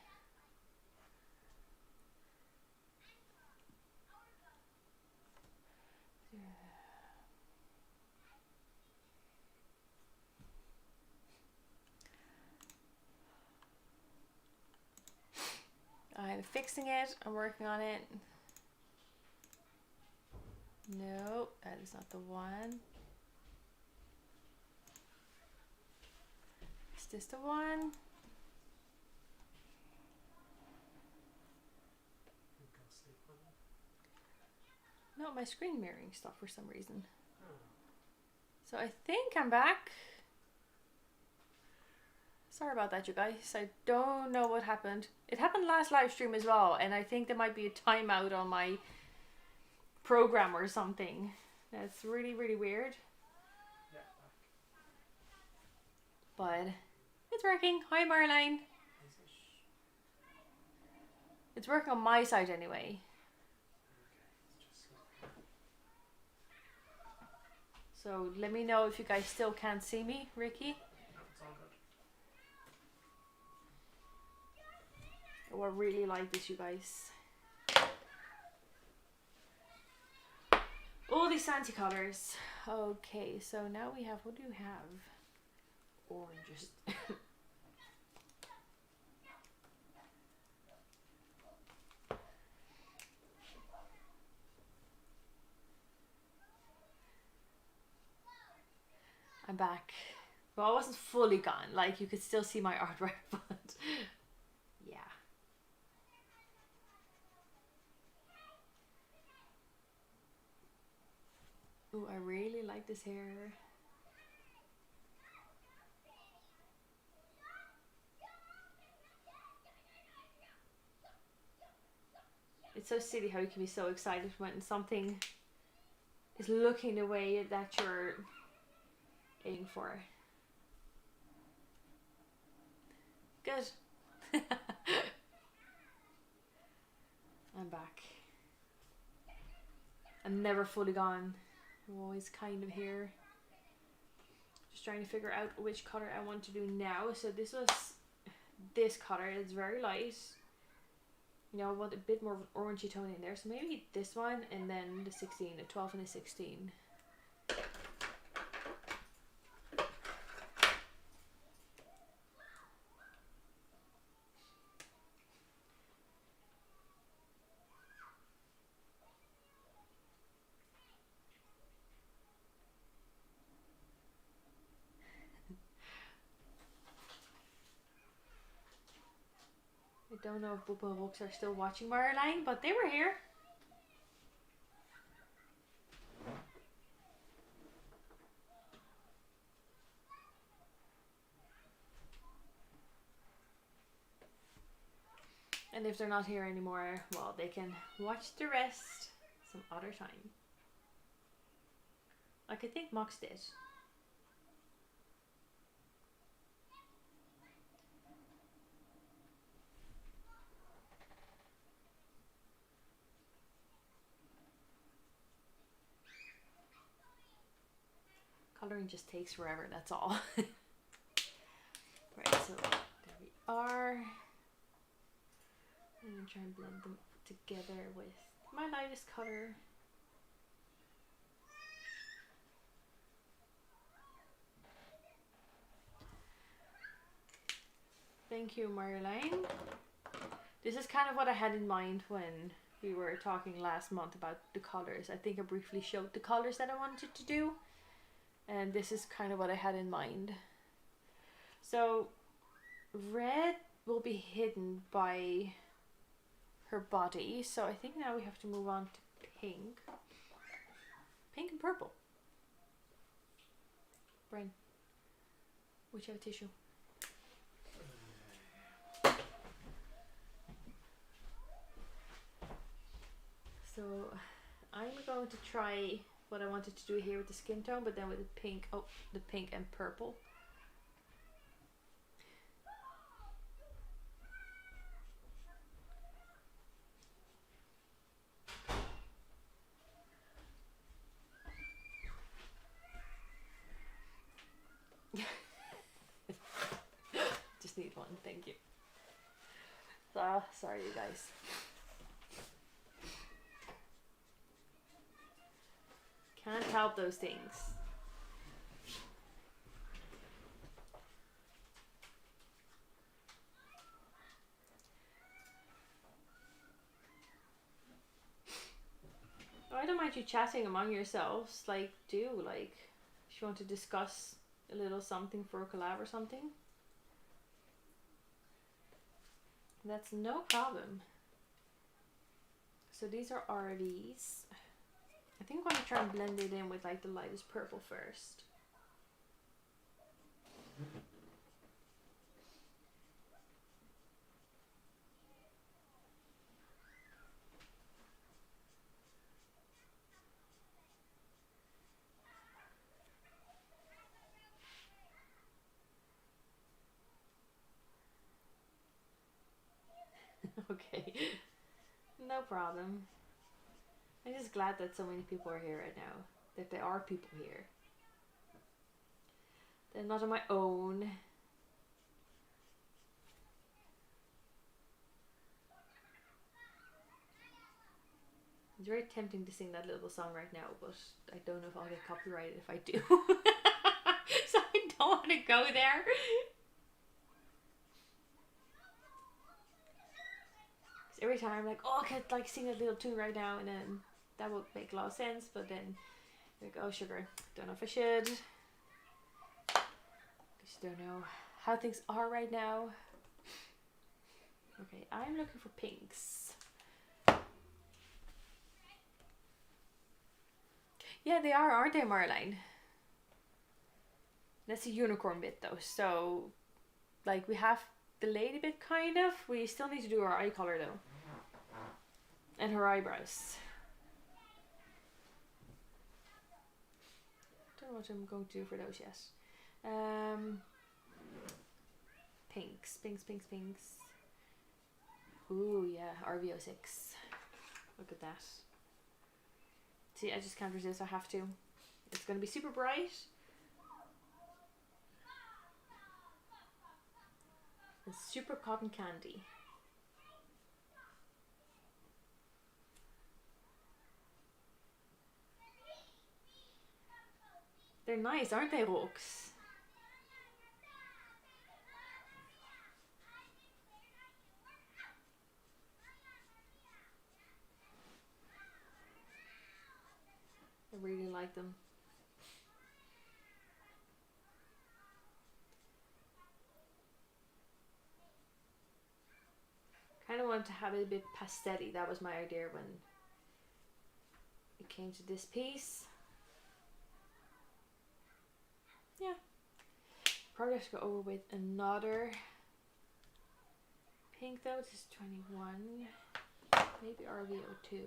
I'm fixing it. I'm working on it. No, that is not the one. Is this the one? No, my screen mirroring stuff for some reason. So I think I'm back. Sorry about that, you guys. I don't know what happened. It happened last live stream as well, and I think there might be a timeout on my program or something. That's really, really weird. Yeah. But it's working. Hi, Marlene. Is it? It's working on my side anyway. Okay, it's just So let me know if you guys still can't see me, Ricky. no, it's all good. Oh, I really like this, you guys. All these fancy colors. Okay, so now we have, what do you have? Oranges. I'm back. Well, I wasn't fully gone. Like, you could still see my artwork, but yeah. Ooh, I really like this hair. It's so silly how you can be so excited when something is looking the way that you're aiming for. Good. I'm back. I'm never fully gone. I'm always kind of here. Just trying to figure out which color I want to do now. So this was this color. It's very light. You know, I want a bit more of an orangey tone in there. So maybe this one and then the 16, a 12 and a 16. I don't know if Bubba Books are still watching Marlene, but they were here. And if they're not here anymore, well, they can watch the rest some other time. Like I think Mox did. Coloring just takes forever, that's all. Right, so there we are. I'm gonna try and blend them together with my lightest color. Thank you, Marlene. This is kind of what I had in mind when we were talking last month about the colors. I think I briefly showed the colors that I wanted to do. And this is kind of what I had in mind. So red will be hidden by her body. So I think now we have to move on to pink. Pink and purple. Brain. Which have a tissue. So I'm going to try what I wanted to do here with the skin tone, but then with the pink, the pink and purple. Just need one, thank you. Sorry you guys. Can't help those things. I don't mind you chatting among yourselves. Like, if you want to discuss a little something for a collab or something. That's no problem. So these are these. I think I'm going to try and blend it in with like the lightest purple first. Okay, no problem. I'm just glad that so many people are here right now. That there are people here. They're not on my own. It's very tempting to sing that little song right now, but I don't know if I'll get copyrighted if I do. So I don't want to go there. Every time I'm like, oh, I could like sing a little tune right now, and then that would make a lot of sense, but then like, oh sugar, don't know if I should. Just don't know how things are right now. Okay, I'm looking for pinks. Yeah, they are, aren't they, Marlene? That's a unicorn bit though, so like we have the lady bit kind of. We still need to do our eye color though. And her eyebrows. Don't know what I'm going to do for those yet. Pinks. Ooh, yeah, RV06. Look at that. See, I just can't resist, I have to. It's going to be super bright. And super cotton candy. They're nice, aren't they, Hawks? I really like them. Kind of wanted to have it a bit pastel-y. That was my idea when it came to this piece. Yeah. Probably have to go over with another pink though. This is 21. Maybe RV02.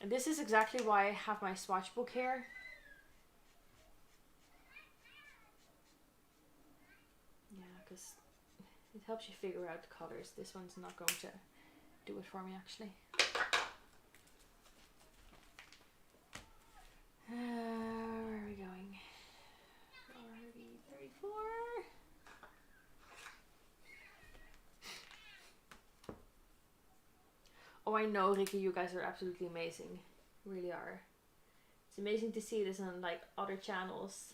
And this is exactly why I have my swatch book here. Yeah, because it helps you figure out the colors. This one's not going to do it for me actually. Where are we going? RV34. Oh, I know, Ricky, you guys are absolutely amazing. You really are. It's amazing to see this on like other channels.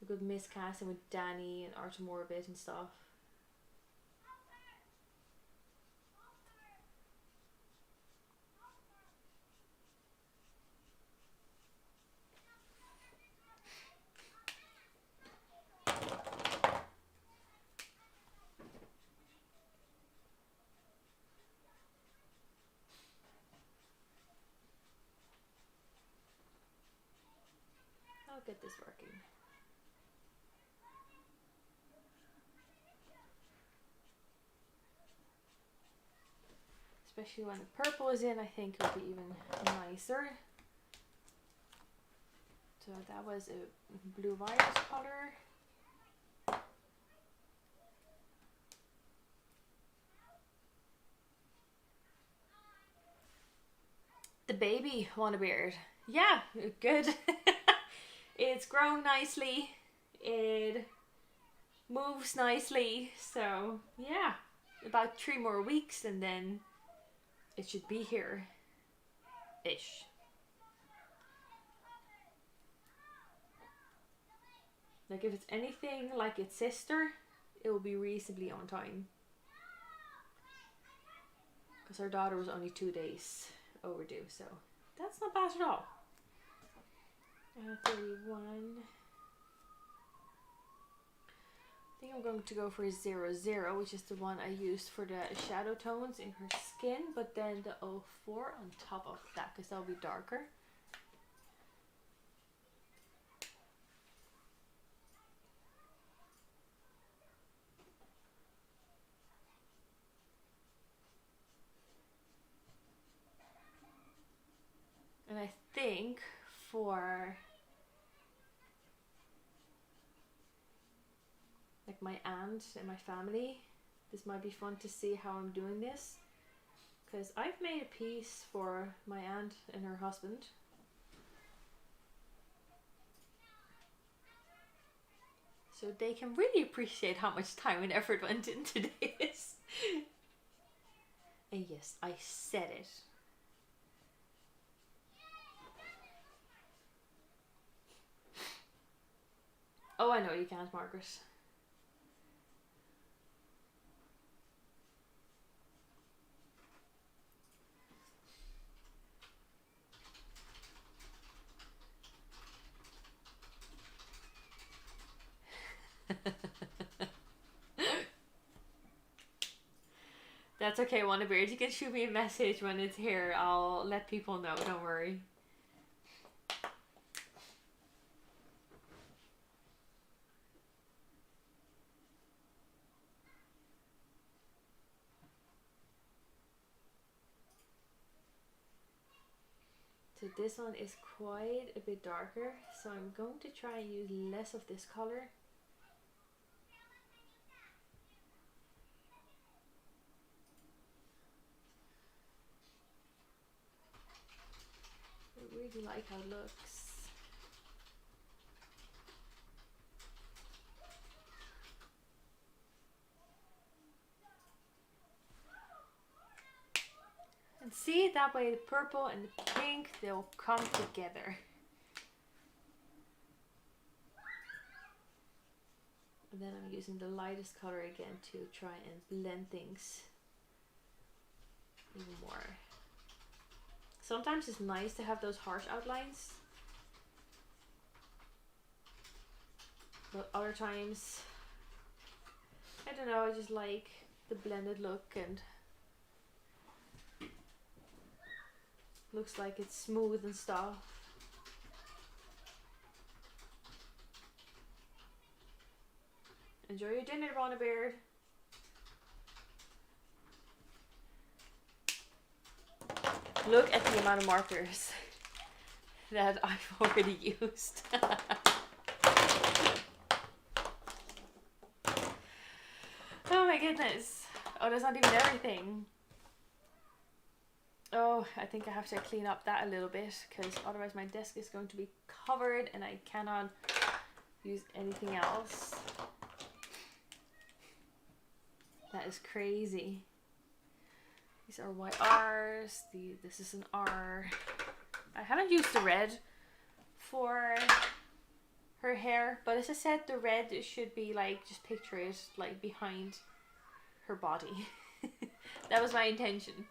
Like with Miscast and with Danny and Artem Orbit and stuff. I'll get this working. Especially when the purple is in, I think it'll be even nicer. So that was a blue violet color. The baby Wannabeard. Yeah, good. It's grown nicely. It moves nicely. So yeah, about 3 more weeks and then it should be here ish. Like if it's anything like its sister, it will be reasonably on time. Because our daughter was only 2 days overdue, so that's not bad at all. 31. I think I'm going to go for 00, which is the one I used for the shadow tones in her skin, but then the 04 on top of that, because that'll be darker. think for like my aunt and my family, this might be fun to see how I'm doing this, because I've made a piece for my aunt and her husband. So they can really appreciate how much time and effort went into this. And yes, I said it. Oh, I know you can't, Margaret. That's okay, Wonderbeard. You can shoot me a message when it's here. I'll let people know, don't worry. So this one is quite a bit darker, so I'm going to try and use less of this color. I really like how it looks. And see, that way the purple and the pink, they'll come together. And then I'm using the lightest color again to try and blend things even more. Sometimes it's nice to have those harsh outlines, but other times, I don't know, I just like the blended look and looks like it's smooth and stuff. Enjoy your dinner, Ronnebeard. Look at the amount of markers that I've already used. Oh my goodness. Oh, that's not even everything. Oh, I think I have to clean up that a little bit, because otherwise my desk is going to be covered and I cannot use anything else. That is crazy. These are YRs. This is an R. I haven't used the red for her hair, but as I said, the red should be like, just picture it like behind her body. That was my intention.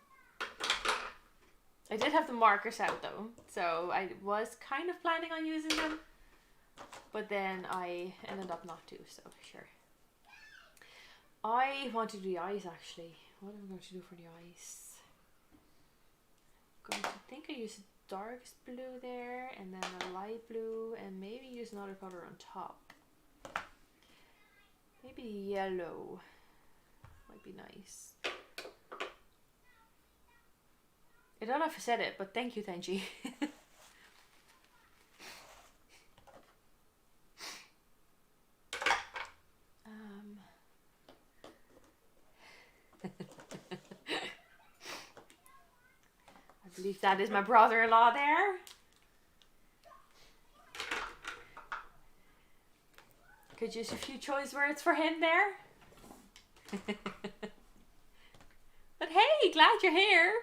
I did have the markers out though, so I was kind of planning on using them, but then I ended up not to, so sure. I want to do the eyes actually. What am I going to do for the eyes? I'm going to think I use the darkest blue there, and then a light blue, and maybe use another color on top. Maybe yellow might be nice. I don't know if I said it, but thank you, Tenji. I believe that is my brother-in-law there. Could use a few choice words for him there. But hey, glad you're here.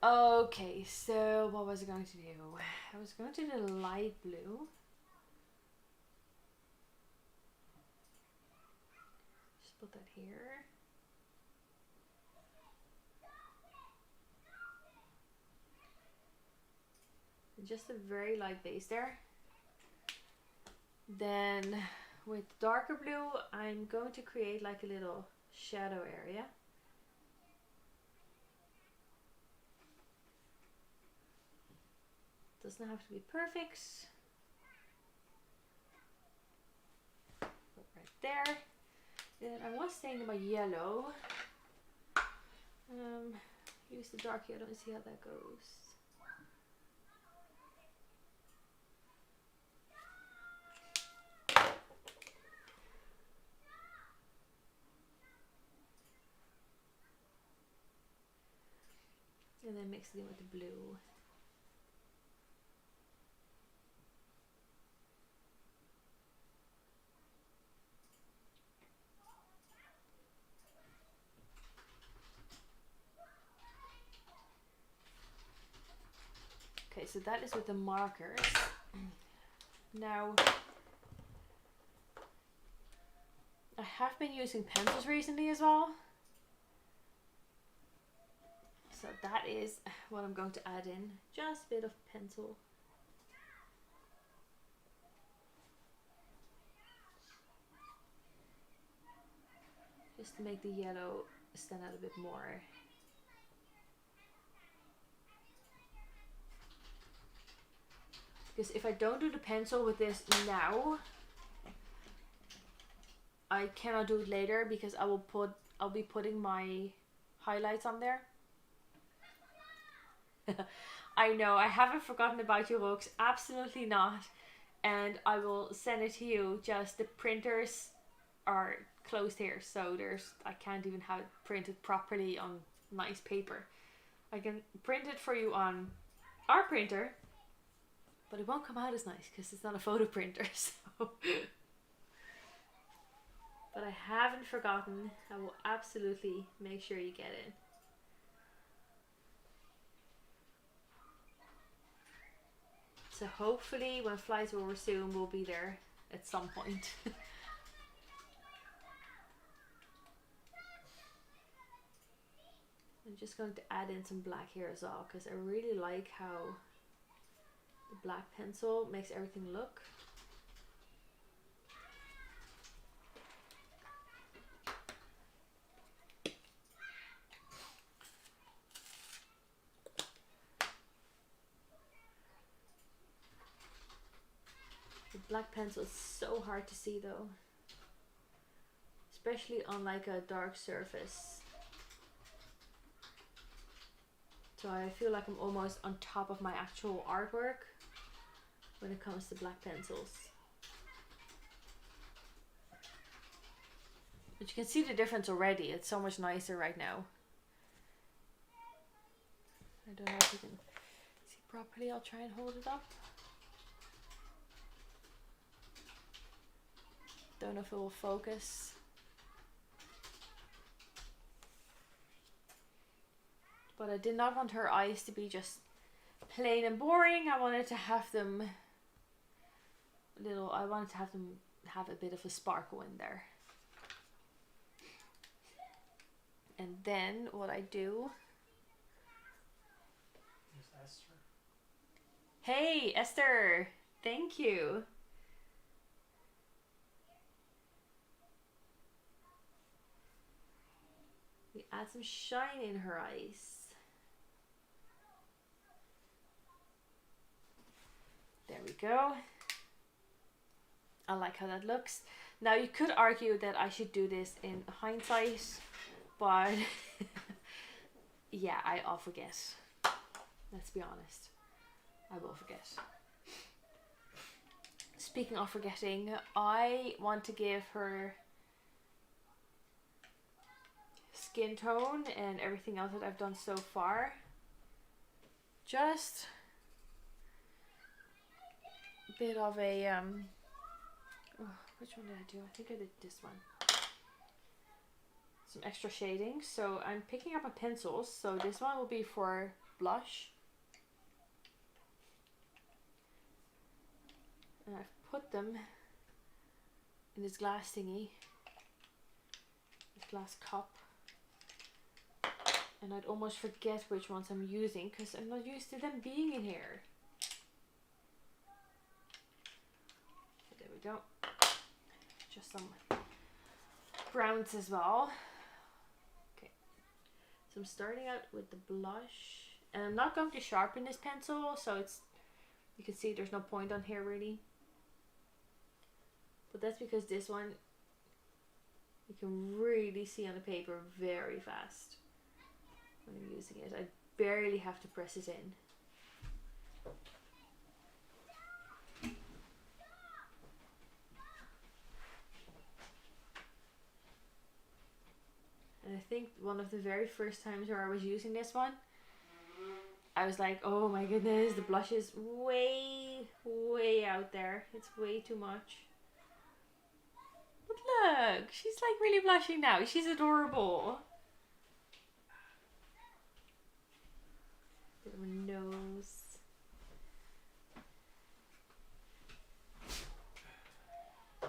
Okay, so what was I going to do? I was going to do the light blue. Just put that here. Just a very light base there. Then with darker blue, I'm going to create like a little shadow area. Doesn't have to be perfect. Put right there. Then I was thinking about yellow. use the dark yellow and see how that goes. And then mix it in with the blue. Okay, so that is with the markers. Now, I have been using pencils recently as well. So that is what I'm going to add in. Just a bit of pencil. Just to make the yellow stand out a bit more. Because if I don't do the pencil with this now, I cannot do it later because I'll be putting my highlights on there. I know, I haven't forgotten about you, Rox. Absolutely not. And I will send it to you. Just the printers are closed here, so I can't even have it printed properly on nice paper. I can print it for you on our printer, but it won't come out as nice because it's not a photo printer. So, but I haven't forgotten. I will absolutely make sure you get it. So hopefully when flies over soon, we'll be there at some point. I'm just going to add in some black here as well because I really like how the black pencil makes everything look. The black pencil is so hard to see though, especially on like a dark surface. So I feel like I'm almost on top of my actual artwork when it comes to black pencils. But you can see the difference already. It's so much nicer right now. I don't know if you can see properly. I'll try and hold it up. Don't know if it will focus. But I did not want her eyes to be just plain and boring. I wanted to have them I wanted to have them have a bit of a sparkle in there. And then what I do. Miss Esther. Hey, Esther. Thank you. We add some shine in her eyes. There we go. I like how that looks. Now you could argue that I should do this in hindsight, but yeah, I'll forget. Let's be honest. I will forget. Speaking of forgetting, I want to give her skin tone and everything else that I've done so far. Just a bit of a which one did I do? I think I did this one. Some extra shading. So I'm picking up my pencils. So this one will be for blush. And I've put them in this glass thingy. This glass cup. And I'd almost forget which ones I'm using because I'm not used to them being in here. Okay, there we go. Just some browns as well. Okay, so I'm starting out with the blush, and I'm not going to sharpen this pencil, so it's, you can see there's no point on here really, but that's because this one you can really see on the paper very fast. when I'm using it. I barely have to press it in. And I think one of the very first times where I was using this one, I was like, oh my goodness, the blush is way out there. It's way too much. But look, she's like really blushing now. She's adorable. Bit of a nose. I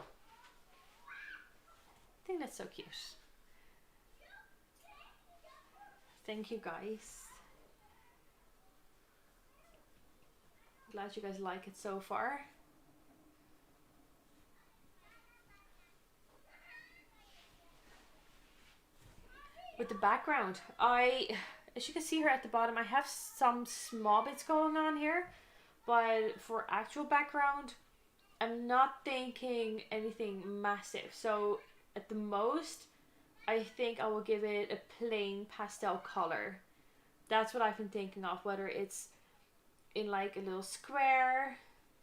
think that's so cute. Thank you guys. Glad you guys like it so far. With the background, as you can see here at the bottom, I have some small bits going on here, but for actual background, I'm not thinking anything massive. So at the most, I think I will give it a plain pastel color. That's what I've been thinking of, whether it's in like a little square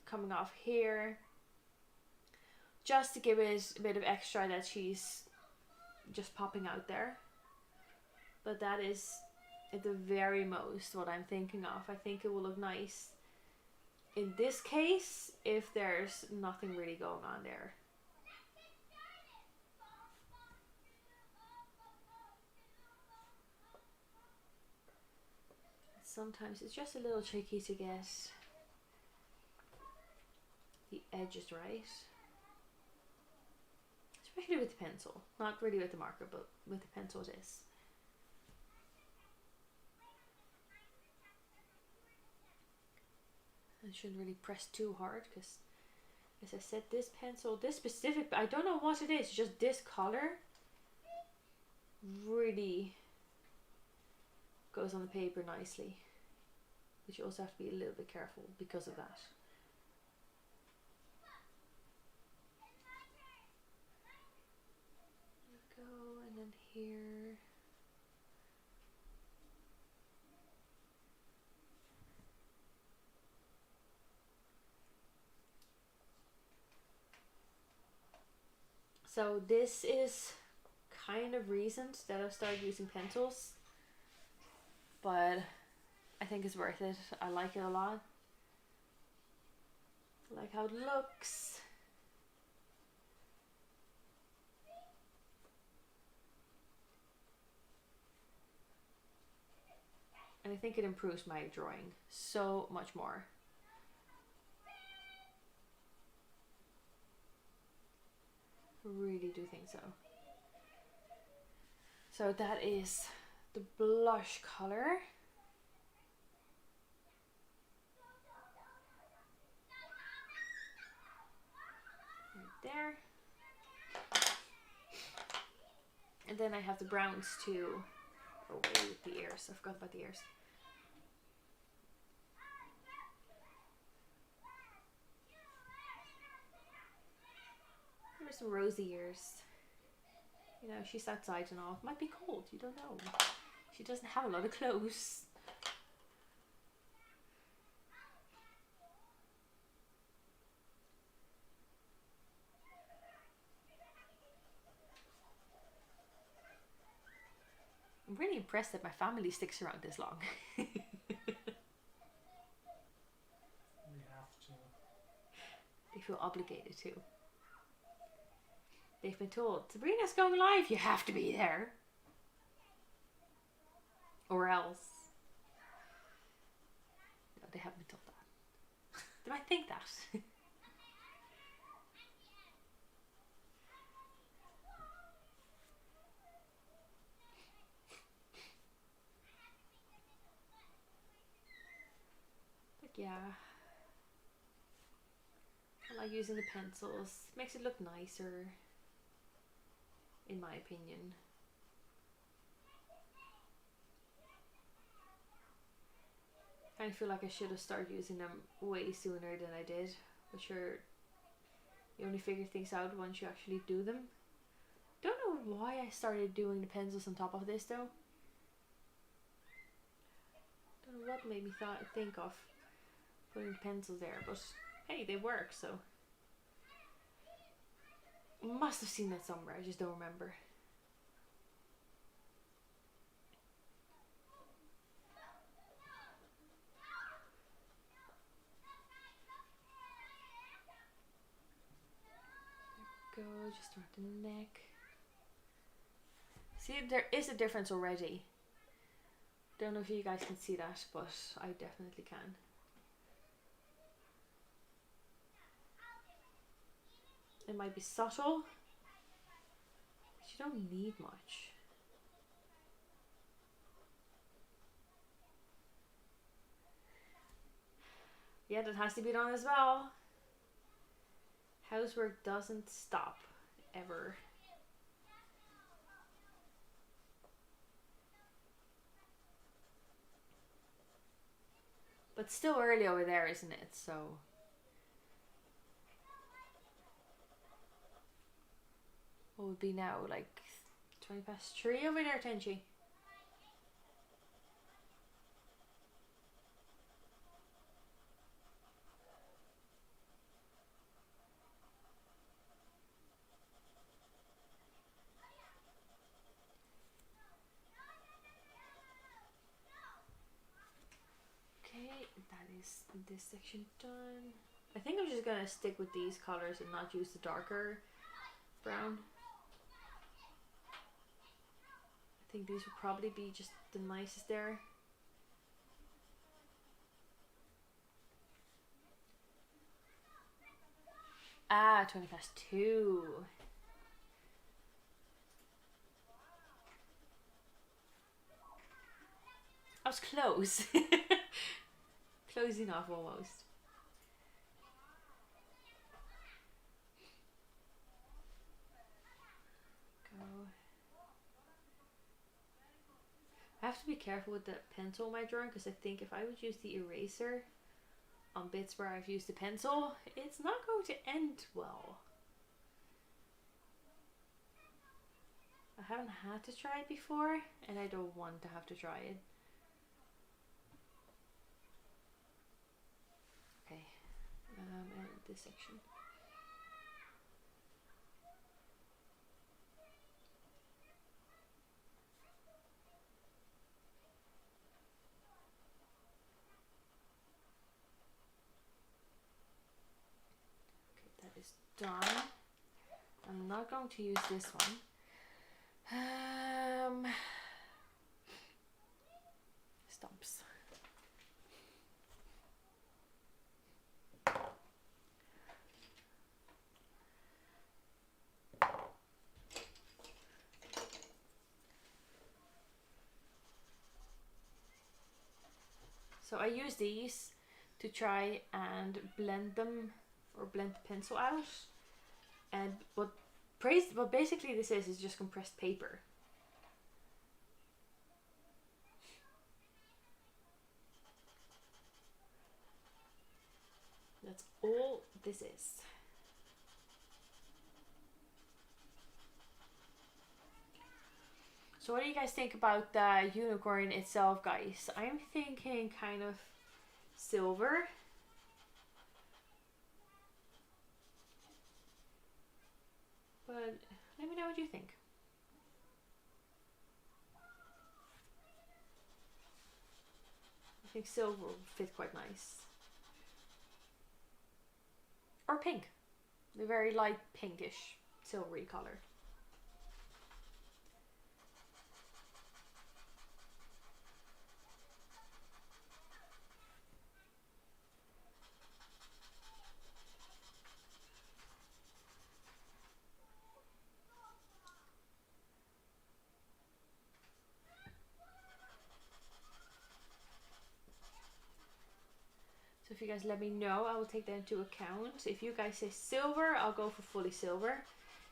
coming off here, just to give it a bit of extra that she's just popping out there. But that is at the very most what I'm thinking of. I think it will look nice in this case if there's nothing really going on there. Sometimes it's just a little tricky to get the edges right. Especially with the pencil. Not really with the marker, but with the pencil it is. I shouldn't really press too hard because, as I said, this pencil, this specific, I don't know what it is, just this color really goes on the paper nicely. But you also have to be a little bit careful because of that. There we go, and then here. So this is kind of recent that I've started using pencils, but I think it's worth it. I like it a lot. I like how it looks. And I think it improves my drawing so much more. I really do think so. So that is the blush color. There. And then I have the browns too. Oh wait, the ears. I forgot about the ears. There's some rosy ears. You know, she's outside and all. It might be cold, you don't know. She doesn't have a lot of clothes. I'm really impressed that my family sticks around this long. We have to. They feel obligated to. They've been told, Sabrina's going live, you have to be there. Or else. No, they haven't been told that. They might think that. But yeah. I like using the pencils. Makes it look nicer. In my opinion. I feel like I should have started using them way sooner than I did. But sure, you only figure things out once you actually do them. Don't know why I started doing the pencils on top of this though. Don't know what made me think of putting the pencils there, but hey, they work, so. Must have seen that somewhere, I just don't remember. There we go, just around the neck. See, there is a difference already. Don't know if you guys can see that, but I definitely can. It might be subtle, but you don't need much. Yeah, that has to be done as well. Housework doesn't stop, ever. But still early over there, isn't it? So. What would be now? Like 3:20 over there, Tenchi. Okay, that is this section done. I think I'm just gonna stick with these colors and not use the darker brown. I think these would probably be just the nicest there. Ah, 2:20. I was close. Close enough almost. Go. I have to be careful with the pencil in my drawing because I think if I would use the eraser on bits where I've used the pencil, it's not going to end well. I haven't had to try it before and I don't want to have to try it. Okay, and this section. Is done. I'm not going to use this one. Stumps. So I use these to try and blend them or blend the pencil out, and what basically this is just compressed paper. That's all this is. So what do you guys think about the unicorn itself, guys? I'm thinking kind of silver. But let me know what you think. I think silver will fit quite nice. Or pink. The very light pinkish, silvery color. So if you guys let me know, I will take that into account. If you guys say silver, I'll go for fully silver.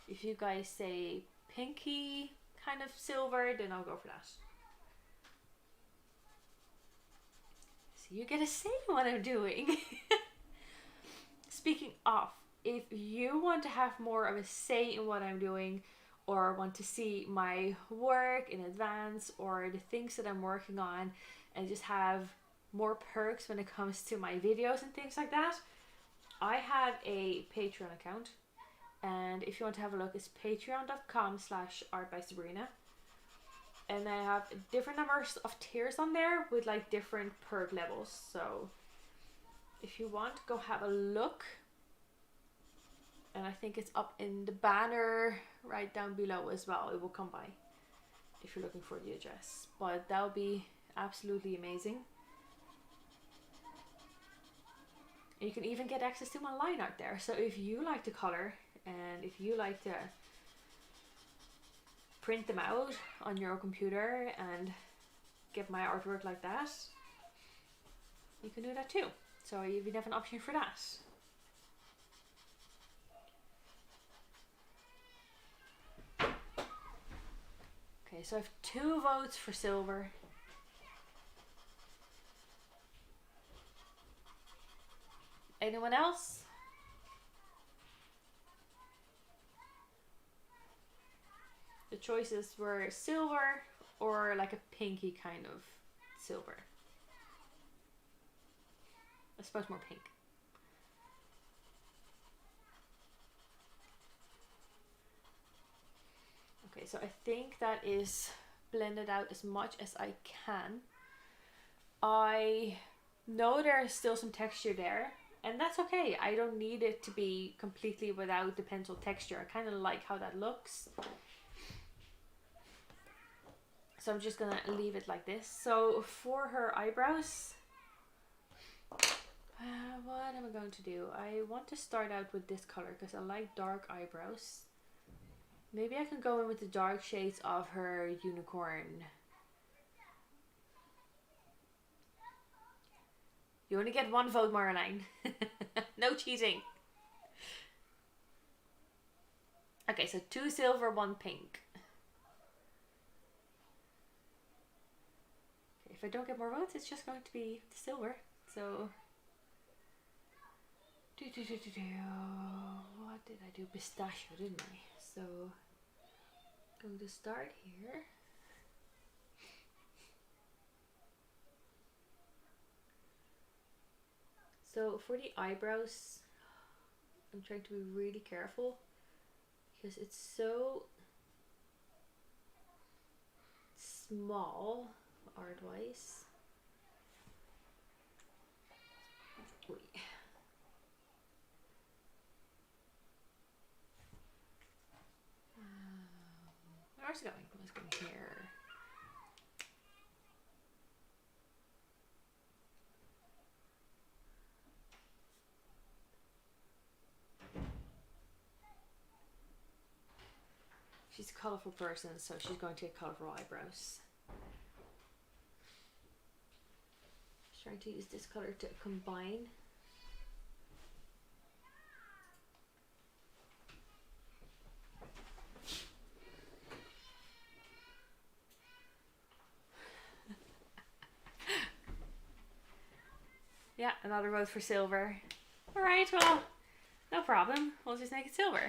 If you guys say pinky kind of silver, then I'll go for that. So you get a say in what I'm doing. Speaking of, if you want to have more of a say in what I'm doing, or want to see my work in advance, or the things that I'm working on, and just have more perks when it comes to my videos and things like that, I have a Patreon account, and if you want to have a look, it's patreon.com/artbysabrina, and I have different numbers of tiers on there with like different perk levels. So if you want, go have a look, and I think it's up in the banner right down below as well. It will come by if you're looking for the address, but that would be absolutely amazing. You can even get access to my line art there. So if you like to color and if you like to print them out on your computer and get my artwork like that, you can do that too. So you have an option for that. Okay, so I have 2 votes for silver. Anyone else? The choices were silver or like a pinky kind of silver. I suppose more pink. Okay, so I think that is blended out as much as I can. I know there's still some texture there, and that's okay. I don't need it to be completely without the pencil texture. I kind of like how that looks. So I'm just gonna leave it like this. So for her eyebrows, what am I going to do? I want to start out with this color because I like dark eyebrows. Maybe I can go in with the dark shades of her unicorn. You only get 1 vote, Marlene. No cheating. Okay, so 2 silver, 1 pink. Okay, if I don't get more votes, it's just going to be the silver. So, what did I do? Pistachio, didn't I? So, going to start here. So for the eyebrows, I'm trying to be really careful because it's so small art-wise. Where's it going? Let's go here. She's a colourful person, so she's going to get colourful eyebrows. Just trying to use this colour to combine. Yeah, another vote for silver. Alright, well, no problem. We'll just make it silver.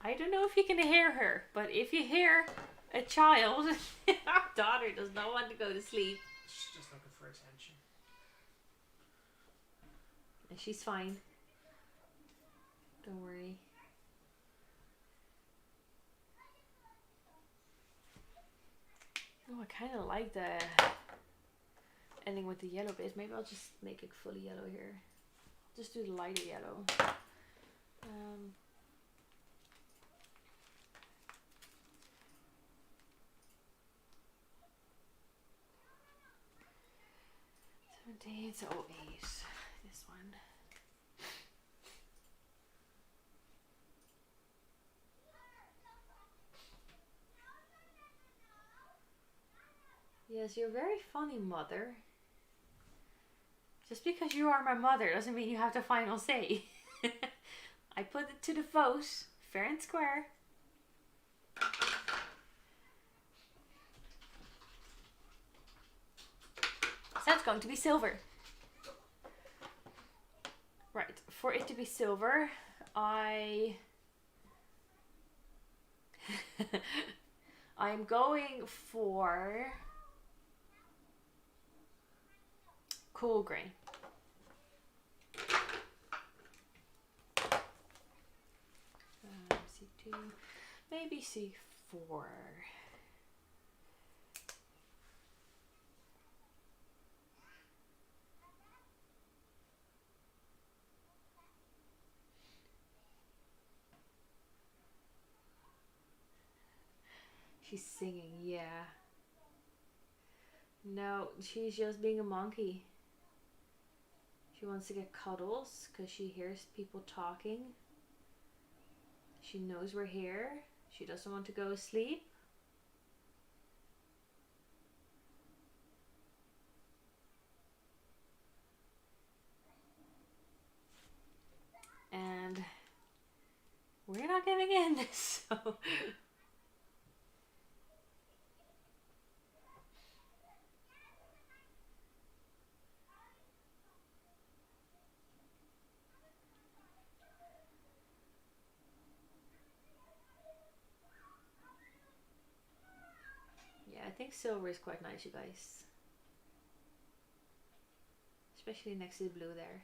I don't know if you can hear her, but if you hear a child, our daughter does not want to go to sleep. She's just looking for attention. And she's fine. Don't worry. Oh, I kind of like the ending with the yellow bit. Maybe I'll just make it fully yellow here. Just do the lighter yellow. 17, so 08. This one. Yes, you're a very funny mother. Just because you are my mother doesn't mean you have the final say. I put it to the vote, fair and square. So that's going to be silver. Right, for it to be silver, I'm going for cool grain. C2, maybe C4. She's singing, yeah. No, she's just being a monkey. She wants to get cuddles because she hears people talking. She knows we're here. She doesn't want to go to sleep. And we're not giving in, so... Yeah, I think silver is quite nice, you guys. Especially next to the blue there.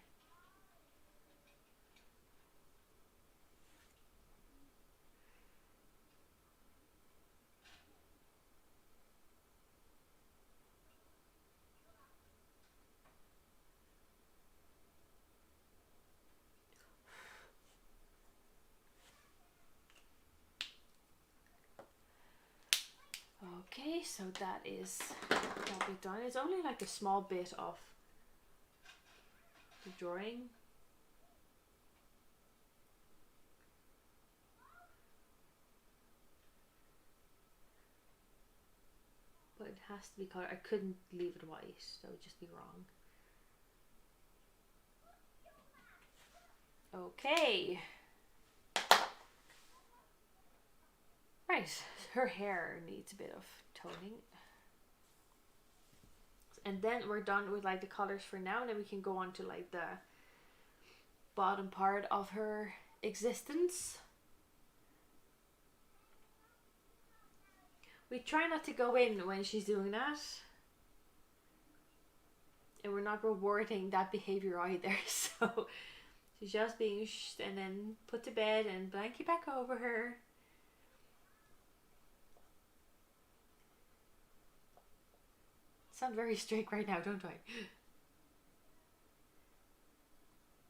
Okay, so that is probably done. It's only like a small bit of the drawing. But it has to be colored. I couldn't leave it white. That would just be wrong. Okay. Right. Her hair needs a bit of toning. And then we're done with like the colors for now. And then we can go on to like the bottom part of her existence. We try not to go in when she's doing that. And we're not rewarding that behavior either. So she's just being and then put to bed and blanket back over her. Sound very strict right now, don't I?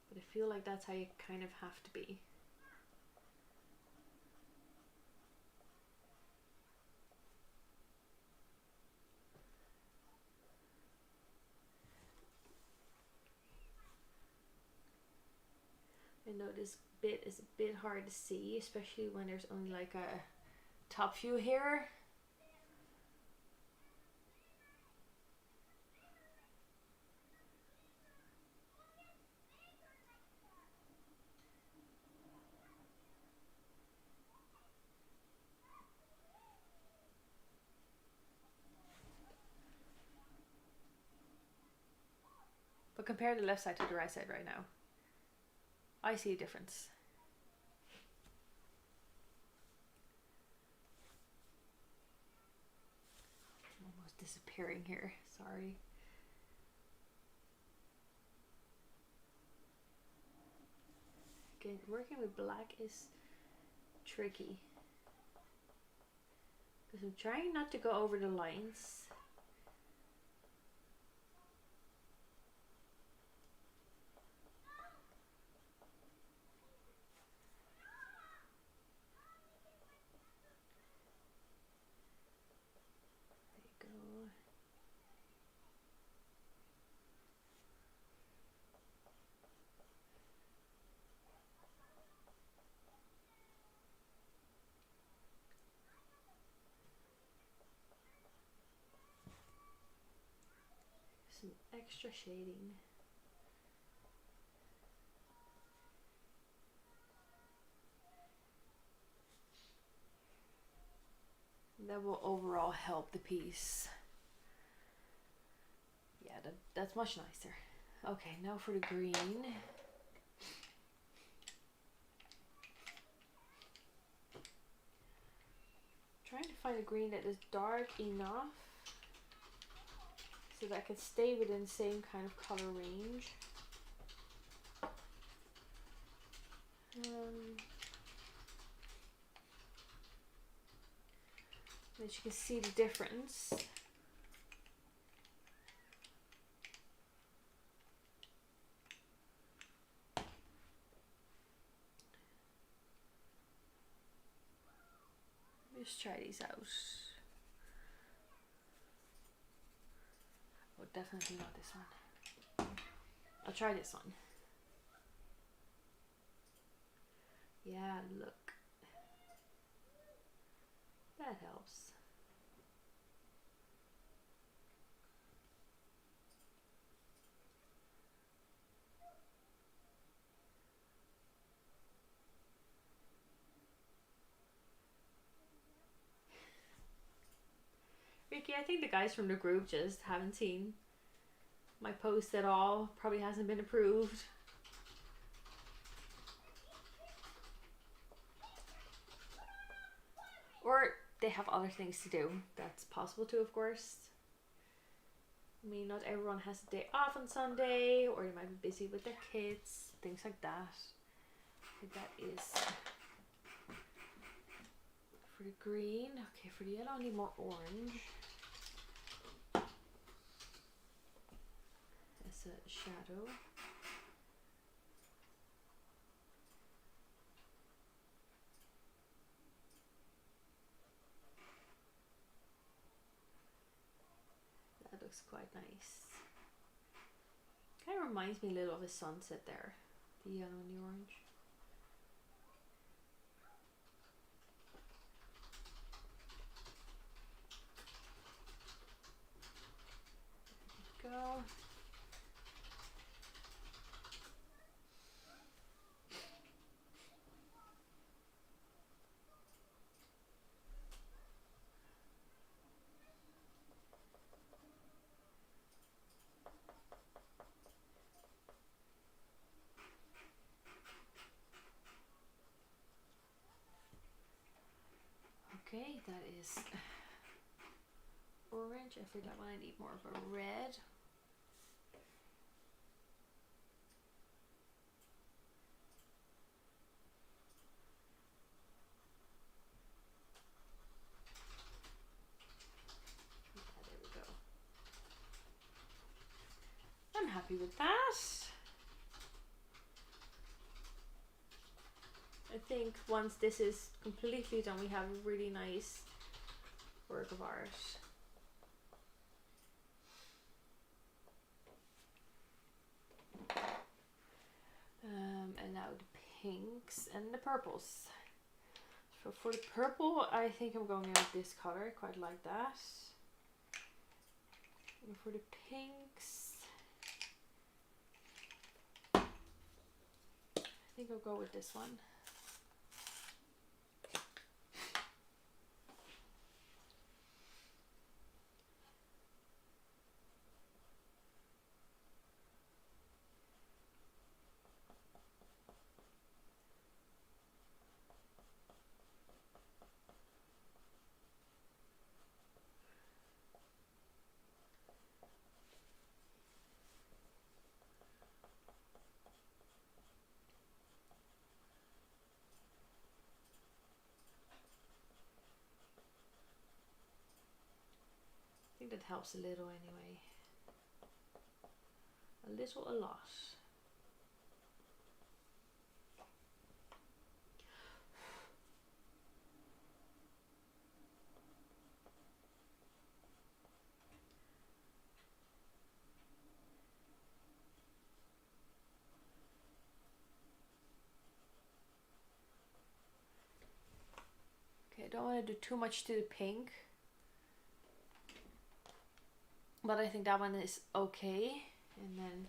But I feel like that's how you kind of have to be. I know this bit is a bit hard to see, especially when there's only like a top view here. But compare the left side to the right side right now. I see a difference. I'm almost disappearing here, sorry. Again, working with black is tricky. Because I'm trying not to go over the lines. Some extra shading. That will overall help the piece. Yeah, that's much nicer. Okay, now for the green. Trying to find a green that is dark enough so that I can stay within the same kind of color range. That you can see the difference. Let's try these out. Oh, definitely not this one. I'll try this one. Yeah, look. That helps. Ricky, I think the guys from the group just haven't seen my post at all. Probably hasn't been approved. Or they have other things to do. That's possible too, of course. I mean, not everyone has a day off on Sunday, or they might be busy with their kids, things like that. Okay, that is for the green. Okay, for the yellow I need more orange. As a shadow. That looks quite nice. Kind of reminds me a little of a sunset there. The yellow and the orange. There we go. Okay, that is orange. I feel like I need more of a red. Yeah, there we go. I'm happy with that. I think once this is completely done, we have a really nice work of art. And now the pinks and the purples. So for the purple, I think I'm going with this color. I quite like that. And for the pinks, I think I'll go with this one. I think that helps a little anyway. A little, a lot. Okay, I don't want to do too much to the pink. But I think that one is okay. And then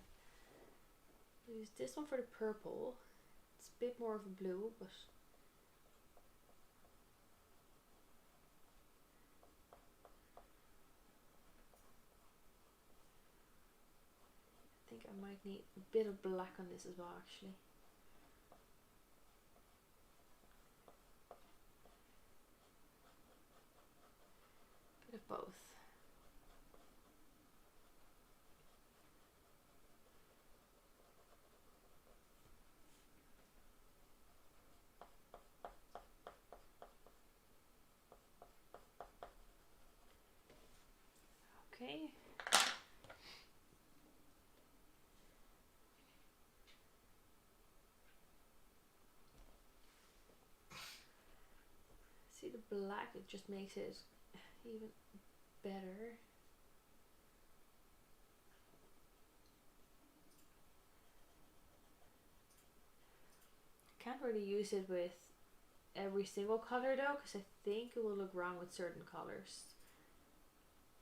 use this one for the purple. It's a bit more of a blue, but think I might need a bit of black on this as well, actually. Bit of both. Okay. See the black, it just makes it even better. Can't really use it with every single color though, because I think it will look wrong with certain colors.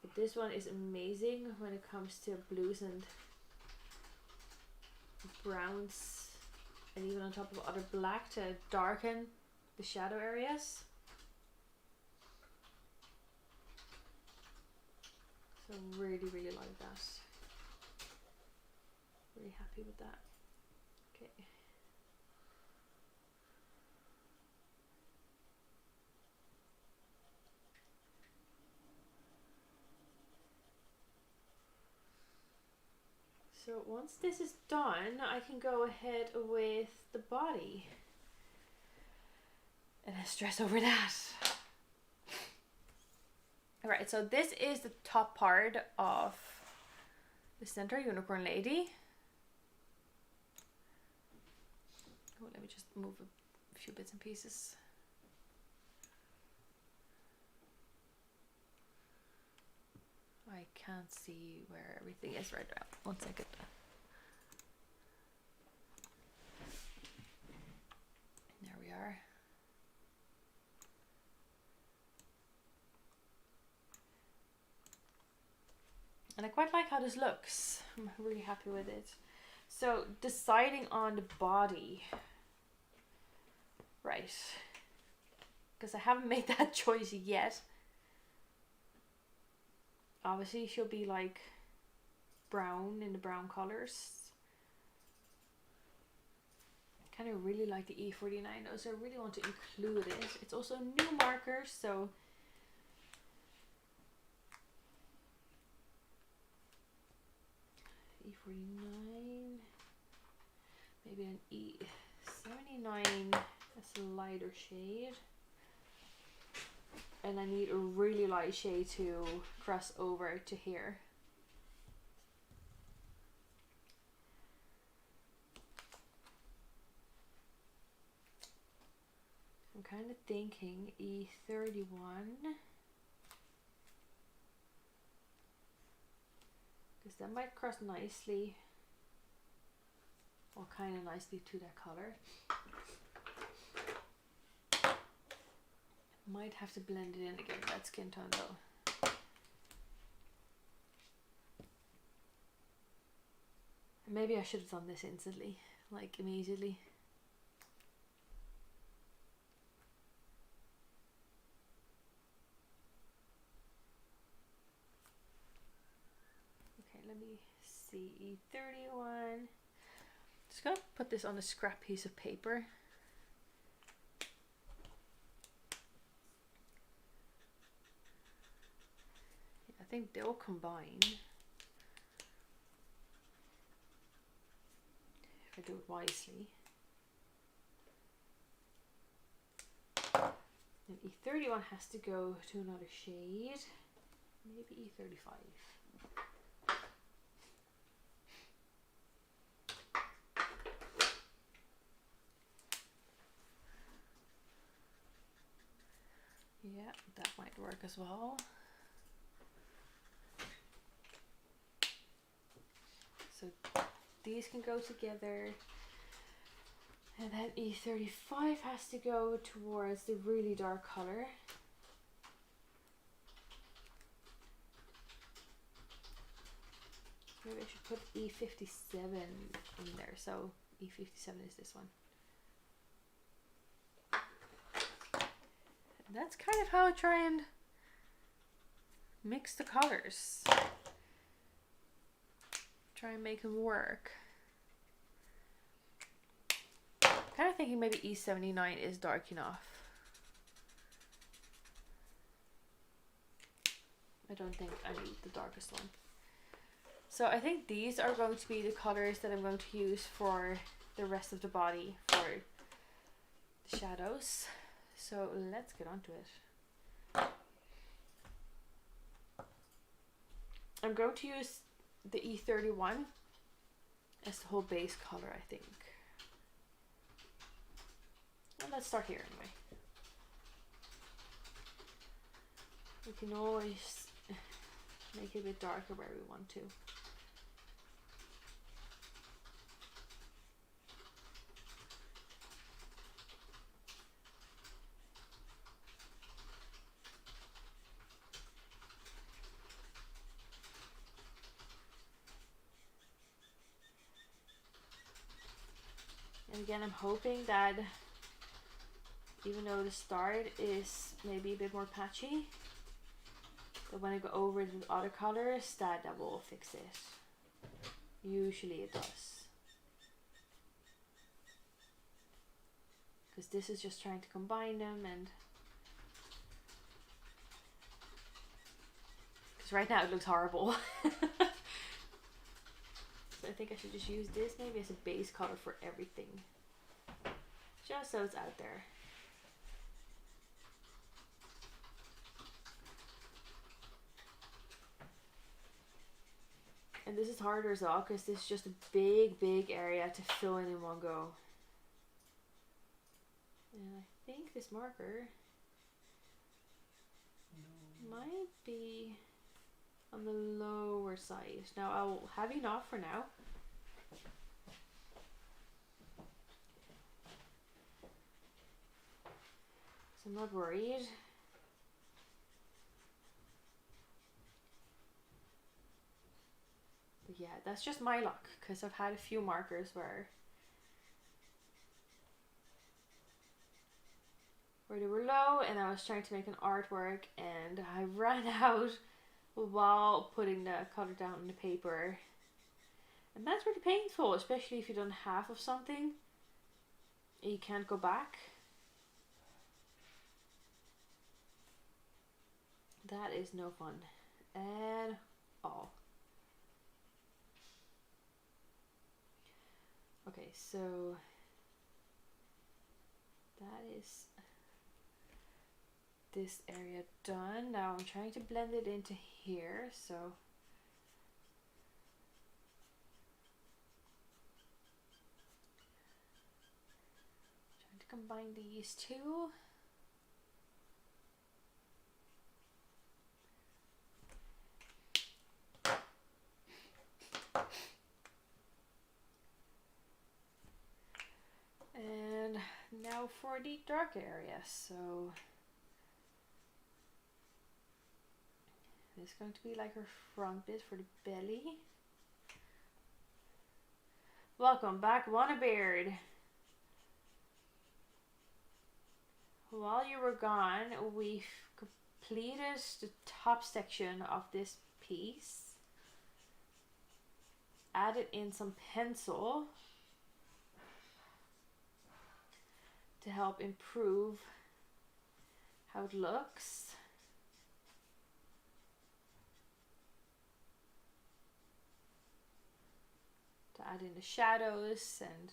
But this one is amazing when it comes to blues and browns, and even on top of other black to darken the shadow areas. So really like that. Really happy with that. Okay. So once this is done, I can go ahead with the body and stress over that. Alright, so this is the top part of the centaur unicorn lady. Oh, let me just move a few bits and pieces. I can't see where everything is right now. 1 second. There we are. And I quite like how this looks. I'm really happy with it. So deciding on the body. Right. Because I haven't made that choice yet. Obviously she'll be like brown in the brown colors. I kind of really like the E49 though, so I really want to include it. It's also a new marker, so E49, maybe an E79, that's a lighter shade. And I need a really light shade to cross over to here. I'm kind of thinking E31. Because that might cross nicely, or kind of nicely to that color. Might have to blend it in again, that skin tone though. Maybe I should have done this instantly, like immediately. Okay, let me see, E31. Just gonna put this on a scrap piece of paper. I think they'll combine if I do it wisely. And E31 has to go to another shade, maybe E35. Yeah, that might work as well. So these can go together, and then E35 has to go towards the really dark color. Maybe I should put E57 in there, so E57 is this one. And that's kind of how I try and mix the colors. try and make them work. Kind of thinking maybe E79 is dark enough. I don't think I need the darkest one. So I think these are going to be the colors that I'm going to use for the rest of the body for the shadows. So let's get on to it. I'm going to use the E31 as the whole base color, I think. Well, let's start here anyway. We can always make it a bit darker where we want to. And again, I'm hoping that even though the start is maybe a bit more patchy, that when I go over the other colors, that will fix it. Usually it does. Because this is just trying to combine them, and because right now it looks horrible. So I think I should just use this maybe as a base color for everything. Just so it's out there. And this is harder as well because this is just a big area to fill in one go. And I think this marker might be on the lower side. Now I'll have enough for now. So I'm not worried. But yeah, that's just my luck because I've had a few markers where they were low and I was trying to make an artwork and I ran out while putting the color down on the paper. And that's really painful, especially if you've done half of something and you can't go back. That is no fun at all. Okay, so that is this area done. Now I'm trying to blend it into here, so trying to combine these two. And now for the dark area. So this is going to be like her front bit for the belly. Welcome back, Wannabeard. While you were gone, we completed the top section of this piece. Added in some pencil to help improve how it looks. To add in the shadows, and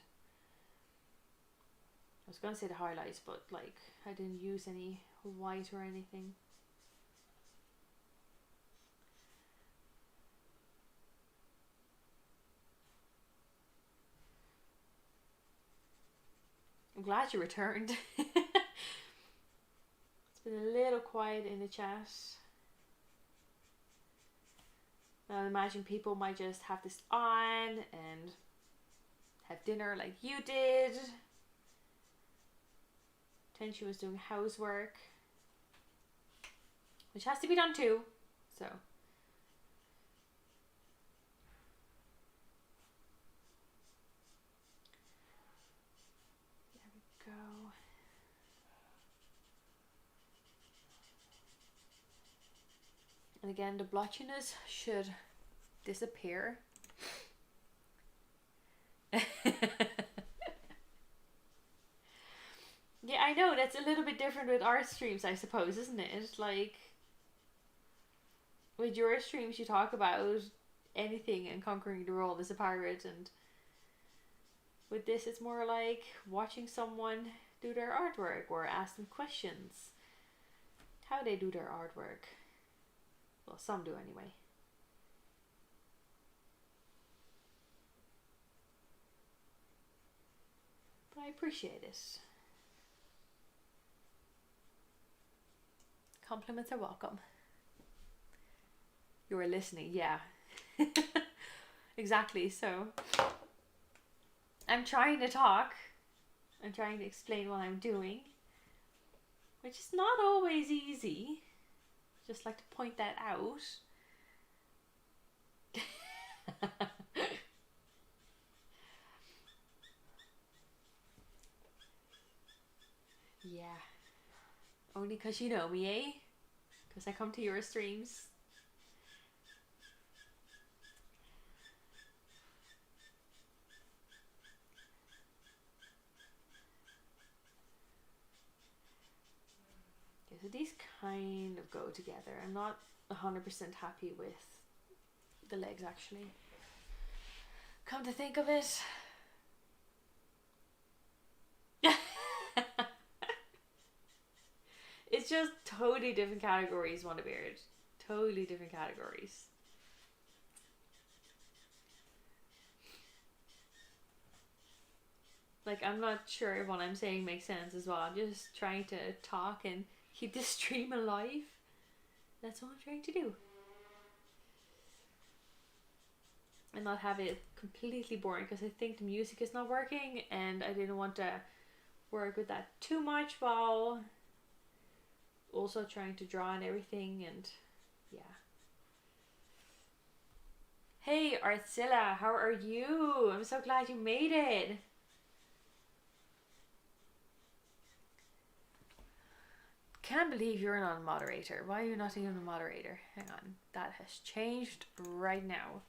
I was gonna say the highlights, but like I didn't use any white or anything. I'm glad you returned. It's been a little quiet in the chat. Now I imagine people might just have this on and have dinner like you did. Tenshi was doing housework, which has to be done too, so. There we go. And again, the blotchiness should disappear Yeah, I know, that's a little bit different with our streams, I suppose, isn't it? It's like, with your streams, you talk about anything and conquering the world as a pirate, and with this, it's more like watching someone do their artwork or ask them questions. How they do their artwork. Well, some do anyway. But I appreciate it. Compliments are welcome. You were listening, yeah. Exactly, so I'm trying to talk. I'm trying to explain what I'm doing, which is not always easy. Just like to point that out. Yeah. Only because you know me, eh? Because I come to your streams. Okay, so these kind of go together. I'm not 100% happy with the legs, actually. Come to think of it. It's just totally different categories, Wonderbeard. Totally different categories. Like, I'm not sure if what I'm saying makes sense as well. I'm just trying to talk and keep this stream alive. That's all I'm trying to do. And not have it completely boring, because I think the music is not working and I didn't want to work with that too much while also trying to draw and everything, and yeah. Hey Artzilla, how are you? I'm so glad you made it. Can't believe you're not a moderator. Why are you not even a moderator? Hang on, that has changed right now.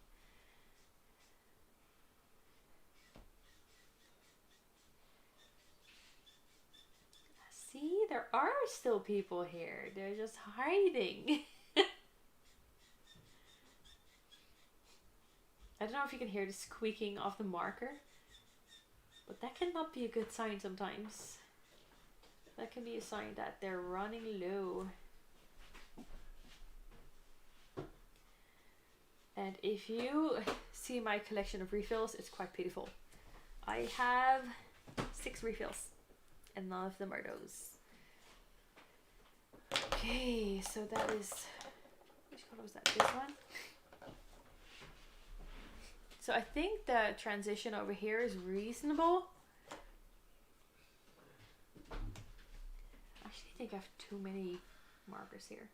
See, there are still people here. They're just hiding. I don't know if you can hear the squeaking of the marker, but that cannot be a good sign sometimes. That can be a sign that they're running low. And if you see my collection of refills, it's quite pitiful. I have 6 refills, and none of them are those. Okay, so that is, which color was that? This one? So I think the transition over here is reasonable. I actually think I have too many markers here.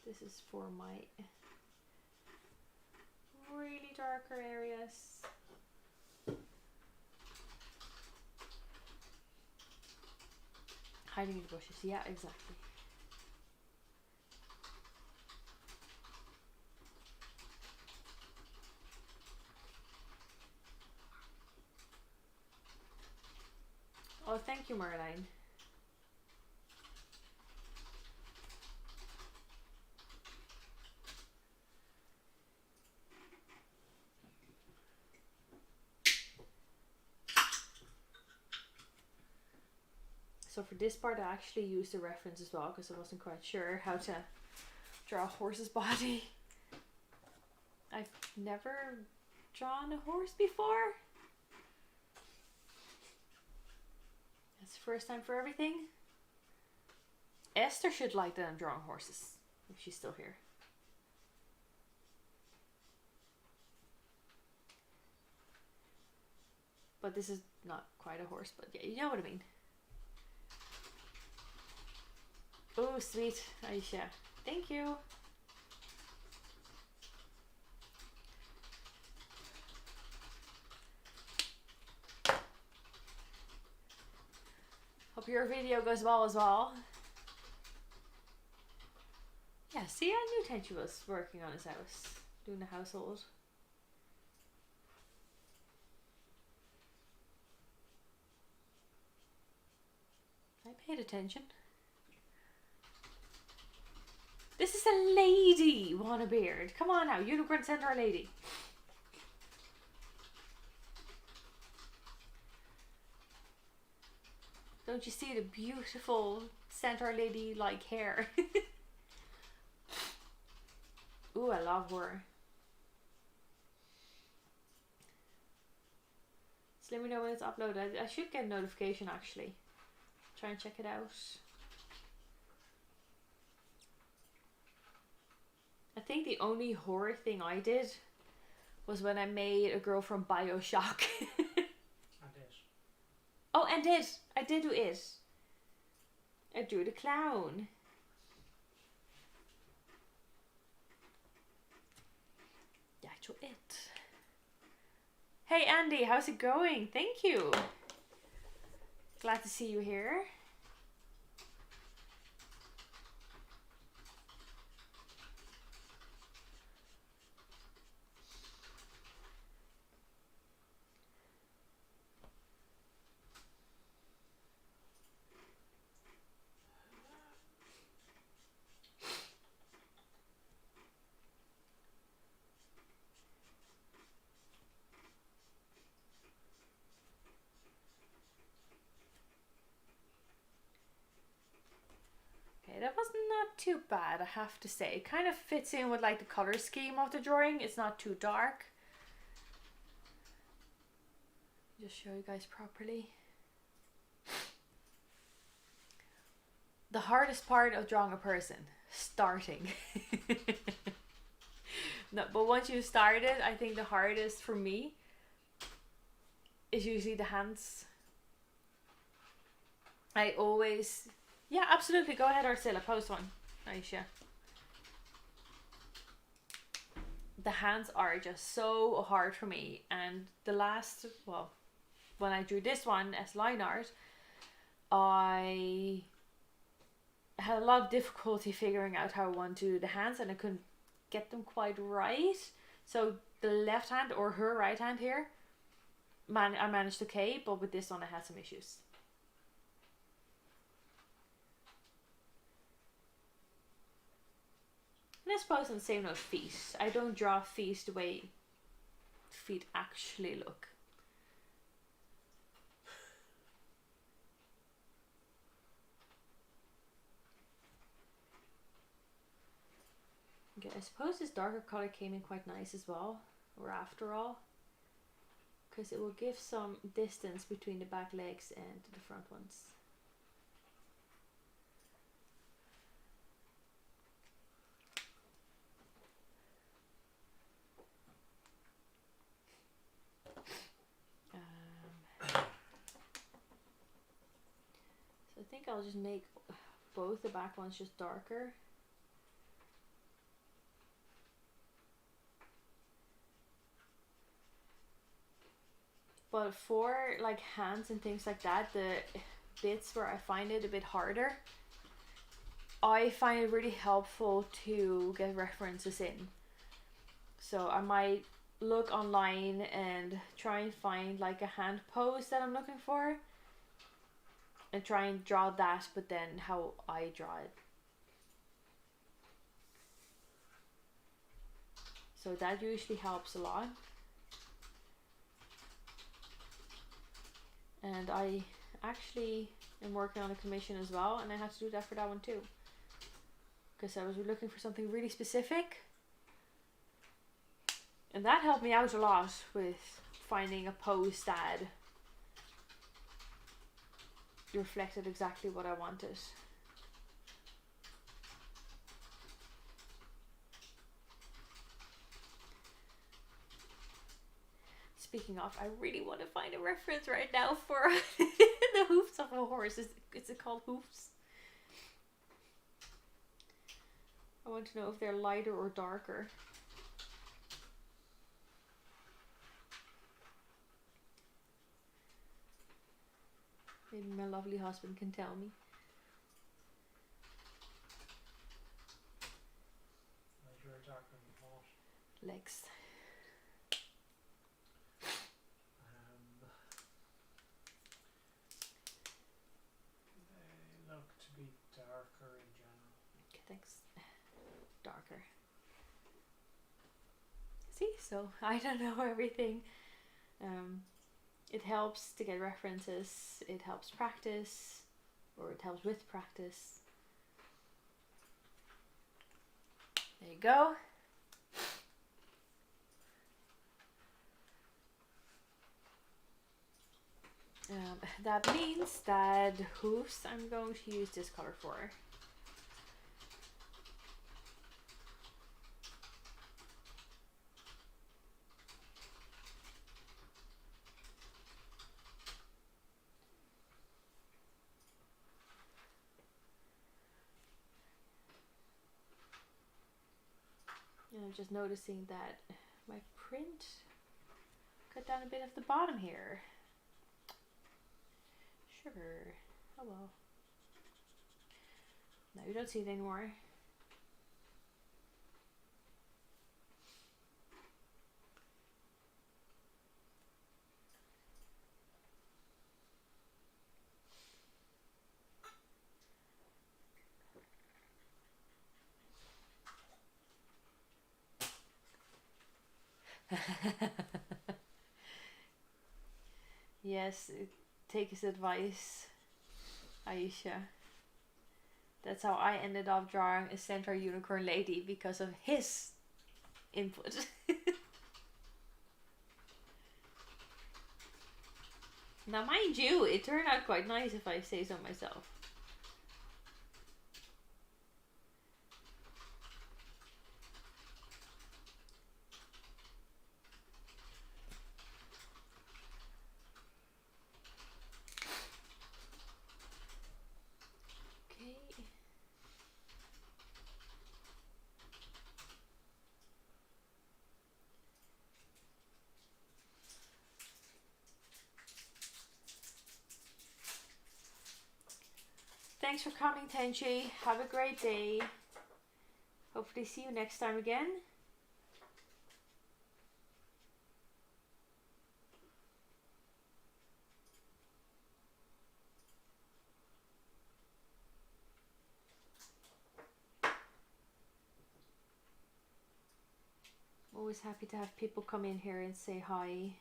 This is for my really darker areas. Hiding in the bushes, yeah, exactly. Oh, thank you, Marlene. So for this part, I actually used a reference as well, because I wasn't quite sure how to draw a horse's body. I've never drawn a horse before. It's the first time for everything. Esther should like that I'm drawing horses, if she's still here. But this is not quite a horse, but yeah, you know what I mean. Oh, sweet, Aisha. Thank you. Hope your video goes well as well. Yes, See, I knew Tenchi was working on his house, doing the household. I paid attention. This is a lady, want a beard. Come on now, unicorn centaur lady. Don't you see the beautiful centaur lady like hair? Ooh, I love her. Just let me know when it's uploaded. I should get a notification actually. Try and check it out. I think the only horror thing I did was when I made a girl from BioShock. And it. Oh, and it. I did do it. I drew the clown. The actual it. Hey Andy, how's it going? Thank you. Glad to see you here. That was not too bad, I have to say. It kind of fits in with like the color scheme of the drawing. It's not too dark. Just show you guys properly. The hardest part of drawing a person, starting. No, but once you started, I think the hardest for me is usually the hands. I always... Yeah, absolutely. Go ahead, Arcilla. Post one. Aisha. The hands are just so hard for me. And the last, well, when I drew this one as line art, I had a lot of difficulty figuring out how I want to do the hands, and I couldn't get them quite right. So the left hand, or her right hand here, I managed okay, but with this one I had some issues. And I suppose on the same note, feet. I don't draw feet the way feet actually look. Okay, I suppose this darker color came in quite nice as well, or after all, because it will give some distance between the back legs and the front ones. So I think I'll just make both the back ones just darker. But for like hands and things like that, the bits where I find it a bit harder, I find it really helpful to get references in. So I might look online and try and find like a hand pose that I'm looking for and try and draw that, but then how I draw it. So that usually helps a lot. And I actually am working on a commission as well, and I had to do that for that one too, because I was looking for something really specific, and that helped me out a lot with finding a pose that reflected exactly what I wanted. Speaking of, I really want to find a reference right now for the hoofs of a horse. Is it called hoofs? I want to know if they're lighter or darker. Maybe my lovely husband can tell me. what. Legs. They look to be darker in general. Okay, thanks. Darker. See, so I don't know everything. It helps to get references. It helps practice, or it helps with practice. There you go. That means that hoofs I'm going to use this color for. And I'm just noticing that my print cut down a bit of the bottom here. Sugar. Oh well. Now you don't see it anymore. Yes, take his advice, Aisha. That's how I ended up drawing a centaur unicorn lady, because of his input. Now mind you, it turned out quite nice if I say so myself. Okay. Thanks for coming, Tenchi. Have a great day. Hopefully see you next time again. Always happy to have people come in here and say hi.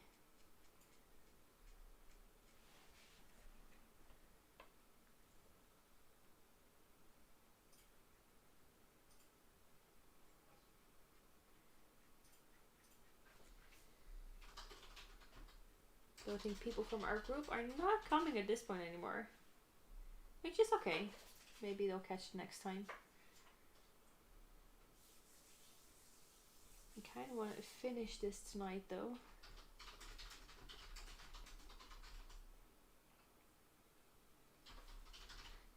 So I think people from our group are not coming at this point anymore, which is okay. Maybe they'll catch it next time. I kind of want to finish this tonight though.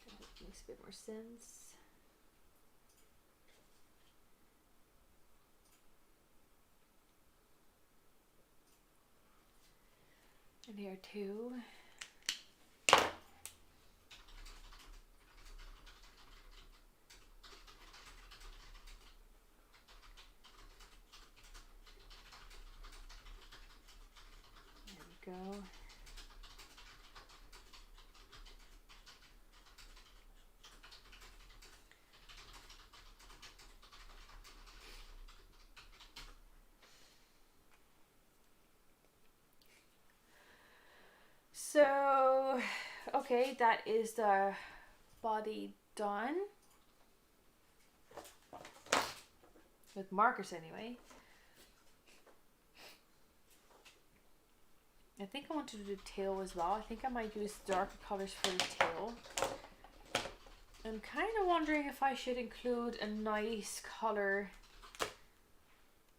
That makes a bit more sense. And here too. There we go. So, okay, that is the body done. With markers anyway. I think I want to do the tail as well. I think I might use darker colors for the tail. I'm kind of wondering if I should include a nice color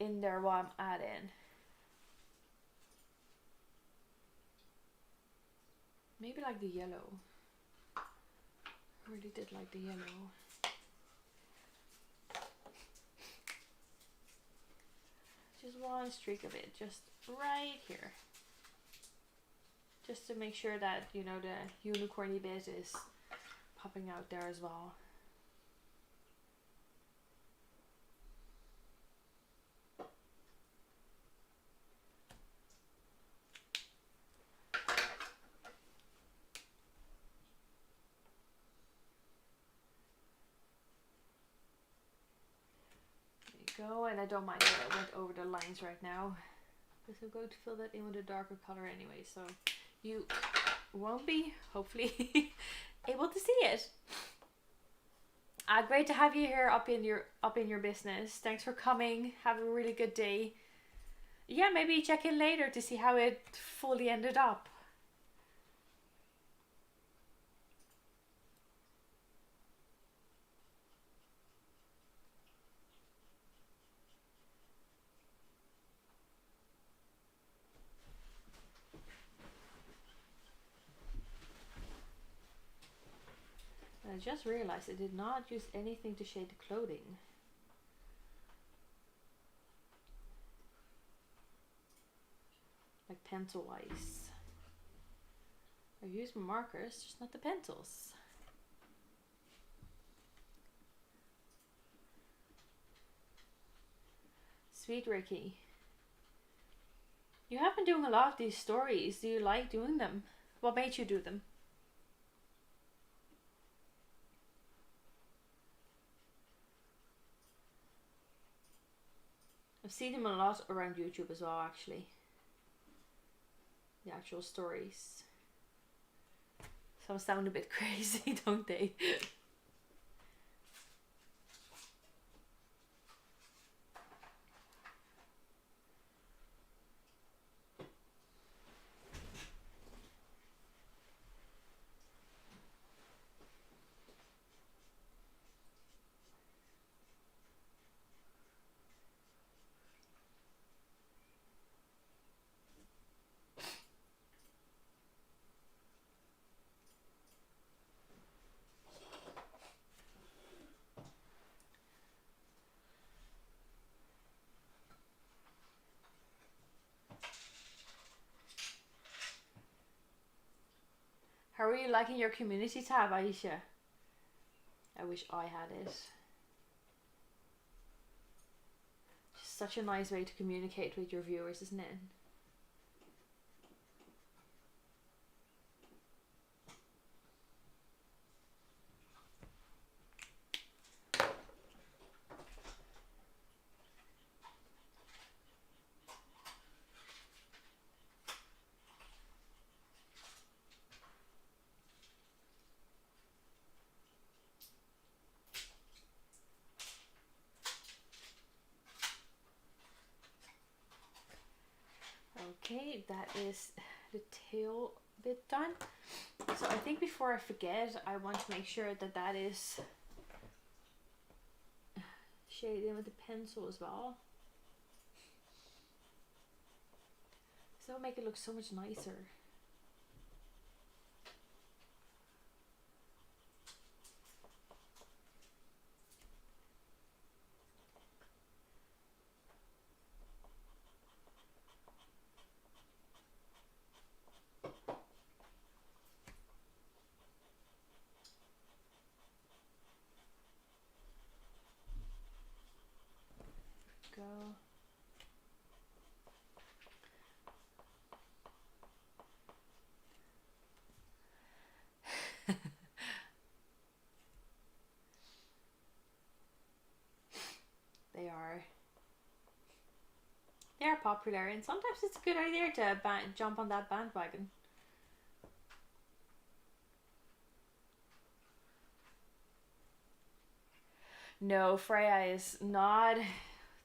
in there while I'm adding. Maybe like the yellow. I really did like the yellow. Just one streak of it, just right here. Just to make sure that, you know, the unicorny bit is popping out there as well. go, and I don't mind that I went over the lines right now, because I'm going to fill that in with a darker color anyway, so you won't be, hopefully, able to see it. Great to have you here up in your business. Thanks for coming. Have a really good day. Yeah, maybe check in later to see how it fully ended up. I just realized I did not use anything to shade the clothing. Like pencil wise. I used my markers, just not the pencils. Sweet Ricky. You have been doing a lot of these stories. Do you like doing them? What made you do them? I've seen them a lot around YouTube as well, actually. The actual stories. Some sound a bit crazy, don't they? How are you liking your community tab, Aisha? I wish I had it. Just such a nice way to communicate with your viewers, isn't it? Okay, that is the tail bit done. So I think before I forget, I want to make sure that that is shaded in with the pencil as well. So it'll make it look so much nicer. Go. They are popular, and sometimes it's a good idea to jump on that bandwagon. No, Freya is not.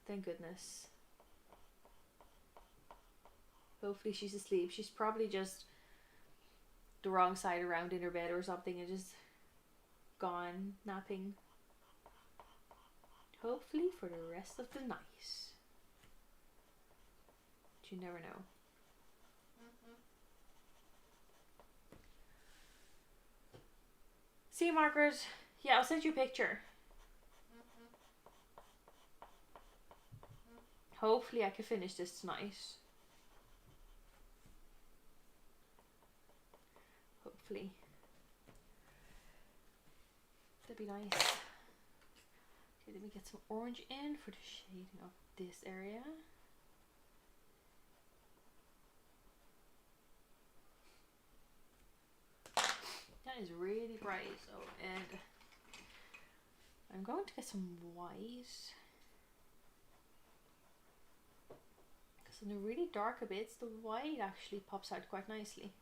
Thank goodness. Hopefully she's asleep. She's probably just the wrong side around in her bed or something and just gone napping. Hopefully for the rest of the night. But you never know. See you, Margaret. Yeah, I'll send you a picture. Hopefully I can finish this tonight. Hopefully. That'd be nice. Okay, let me get some orange in for the shading of this area. That is really bright. Oh, and I'm going to get some white. So in the really darker bits, the white actually pops out quite nicely.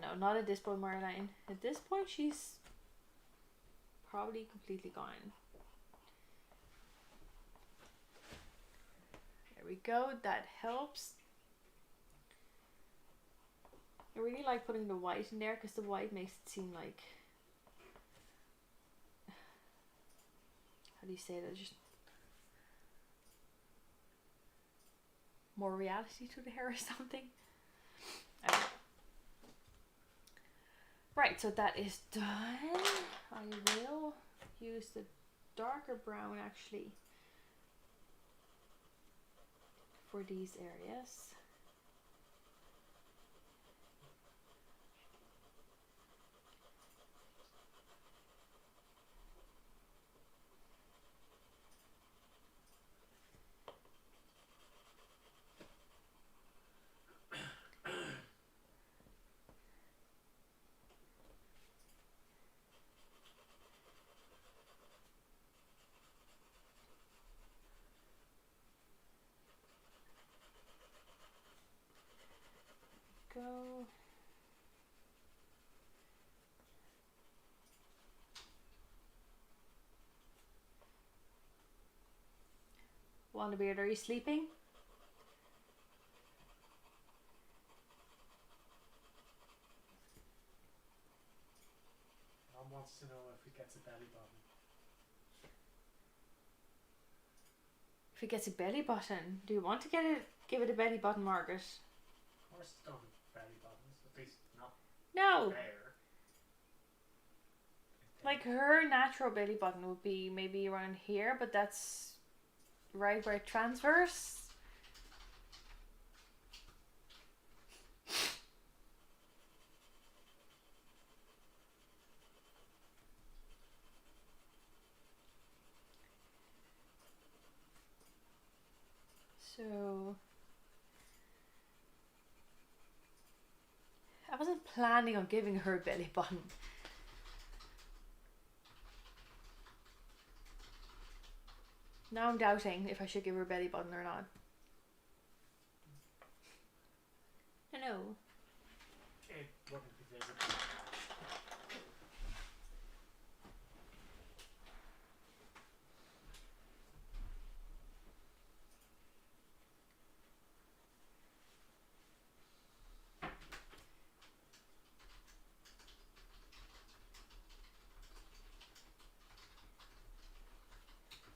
No, not at this point, Marlene. At this point, she's probably completely gone. There we go, that helps. I really like putting the white in there because the white makes it seem like, how do you say that, just more reality to the hair or something. Okay. Right, so that is done. I will use the darker brown actually for these areas. Go. Wandabeard, are you sleeping? Mom wants to know if it gets a belly button. If it gets a belly button, do you want to give it a belly button, Margaret? Horses don't have belly buttons, at least not No. there. Like her natural belly button would be maybe around here, but that's right where it transfers. So I wasn't planning on giving her a belly button. Now I'm doubting if I should give her a belly button or not. Hello. It wouldn't be visible.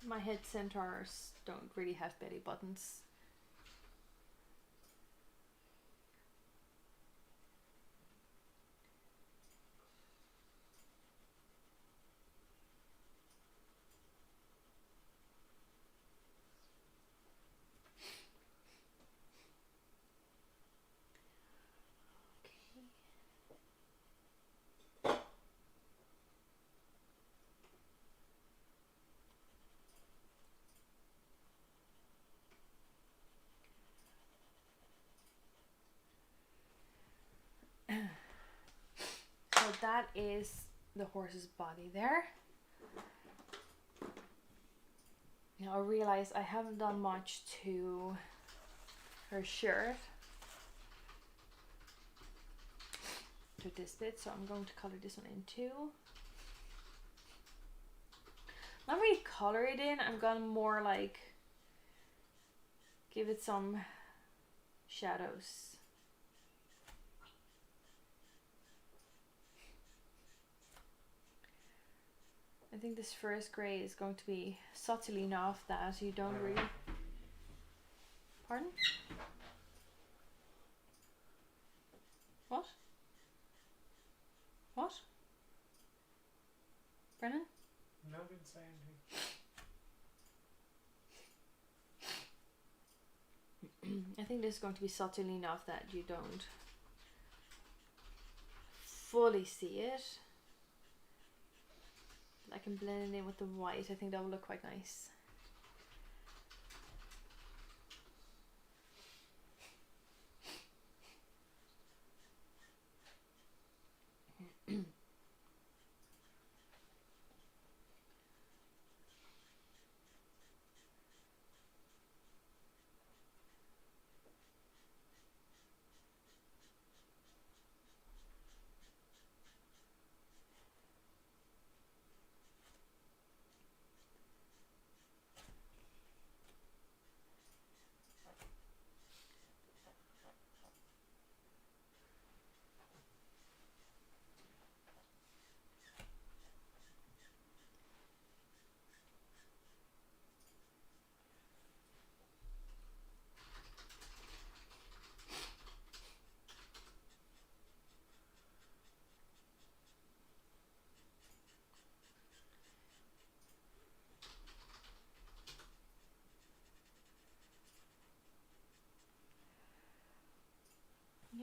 My head centaurs don't really have belly buttons. So that is the horse's body there. Now I realize I haven't done much to her shirt, to this bit, so I'm going to color this one in too. Not really color it in, I'm gonna more like give it some shadows. I think this first grey is going to be subtle enough that you don't really... Pardon? What? What? Brennan? No, I didn't say anything. I think this is going to be subtle enough that you don't fully see it. I can blend it in with the white. I think that will look quite nice.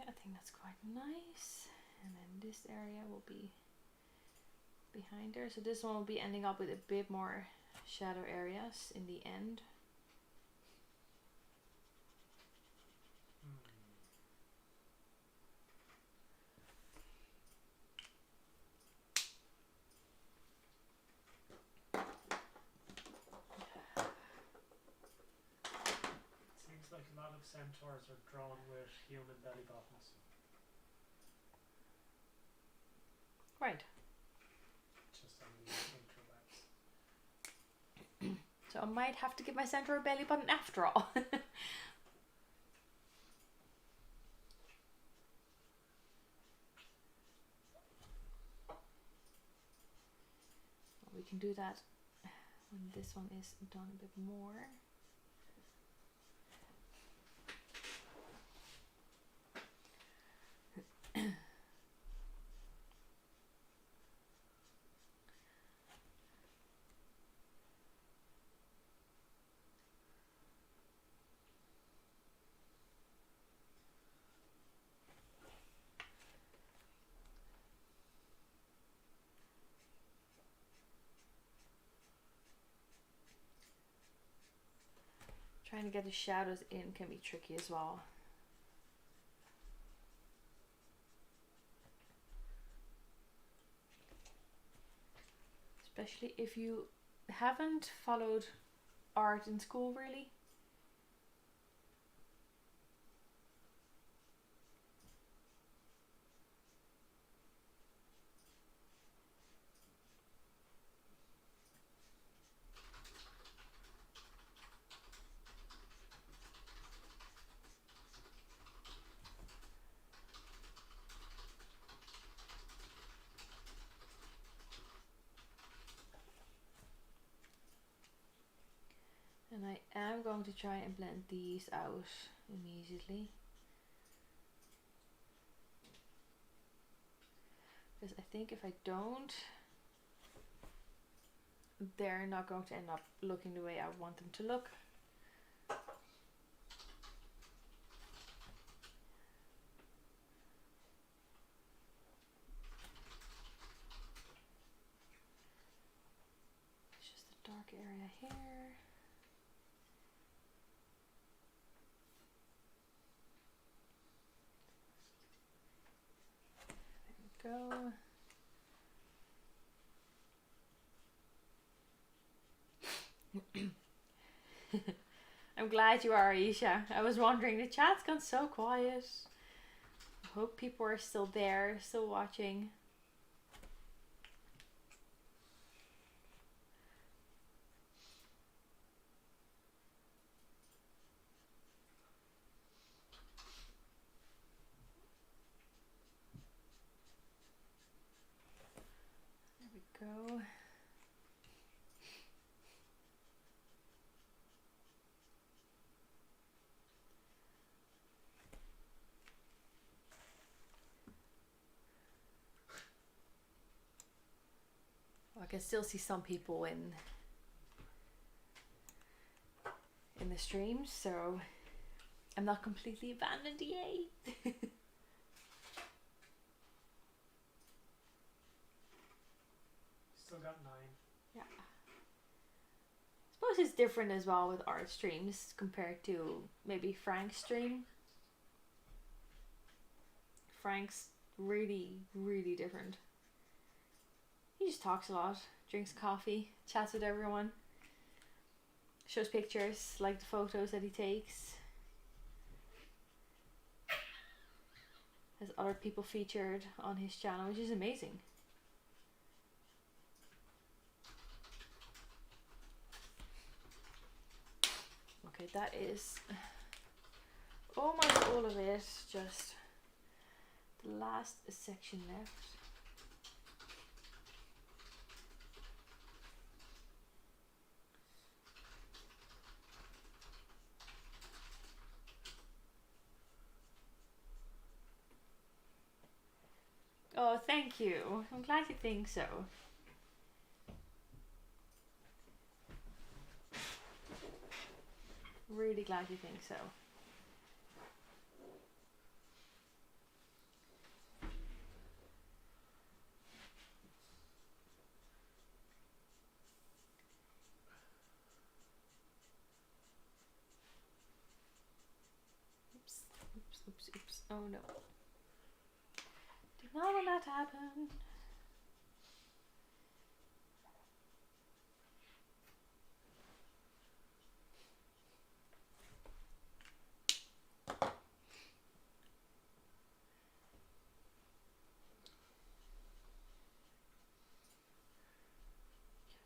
Yeah, I think that's quite nice. And then this area will be behind there. So this one will be ending up with a bit more shadow areas in the end. Seems like a lot of centaurs are drawn with human belly buttons. Right. Just on the interwebs. So I might have to give my centaur a belly button after all. We can do that when this one is done a bit more. Trying to get the shadows in can be tricky as well. Especially if you haven't followed art in school really. And I am going to try and blend these out immediately. Because I think if I don't, they're not going to end up looking the way I want them to look. It's just the dark area here. Go. I'm glad you are, Aisha. I was wondering, the chat's gone so quiet. I hope people are still there, still watching. There we go. I can still see some people in the stream, so I'm not completely abandoned yet. Still got 9. Yeah. I suppose it's different as well with art streams compared to maybe Frank's stream. Frank's really, really different. He just talks a lot, drinks coffee, chats with everyone, shows pictures, like the photos that he takes. Has other people featured on his channel, which is amazing. Okay, that is almost all of it, just the last section left. Oh, thank you. I'm glad you think so. Really glad you think so. Oh no. Did not want that to happen.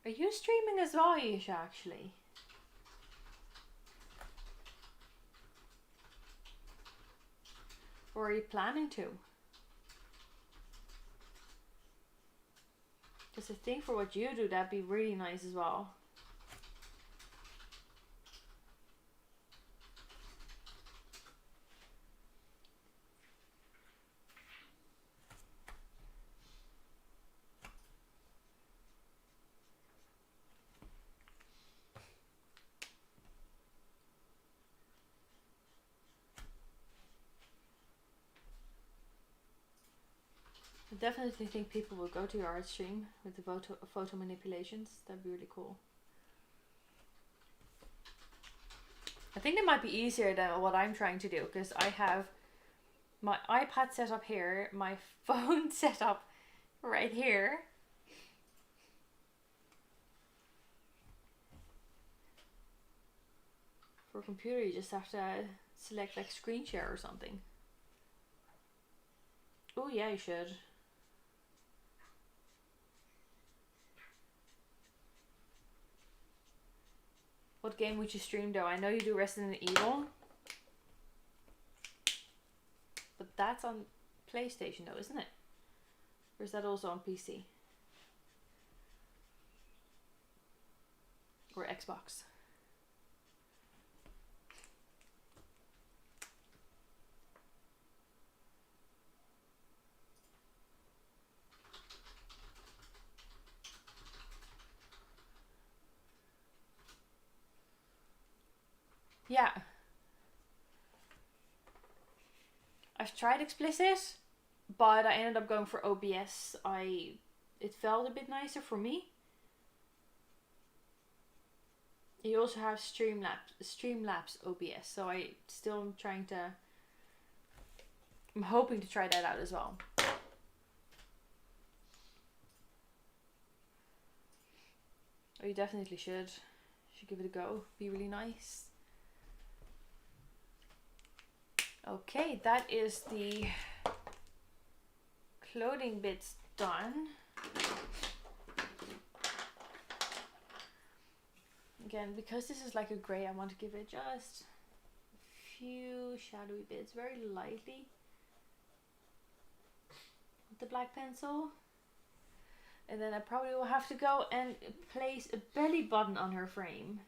Are you streaming as well, Yisha, actually? Or are you planning to? Because I think for what you do, that'd be really nice as well. I definitely think people will go to your art stream with the photo manipulations. That'd be really cool. I think it might be easier than what I'm trying to do, because I have my iPad set up here, my phone set up right here. For a computer, you just have to select like screen share or something. Oh yeah, you should. What game would you stream though? I know you do Resident Evil. But that's on PlayStation though, isn't it? Or is that also on PC? Or Xbox? Yeah. I've tried explicit, but I ended up going for OBS. It felt a bit nicer for me. You also have Streamlabs OBS, so I still am trying to. I'm hoping to try that out as well. Oh, you definitely should. Should give it a go. Be really nice. Okay, that is the clothing bits done. Again, because this is like a grey, I want to give it just a few shadowy bits, very lightly, with the black pencil. And then I probably will have to go and place a belly button on her frame.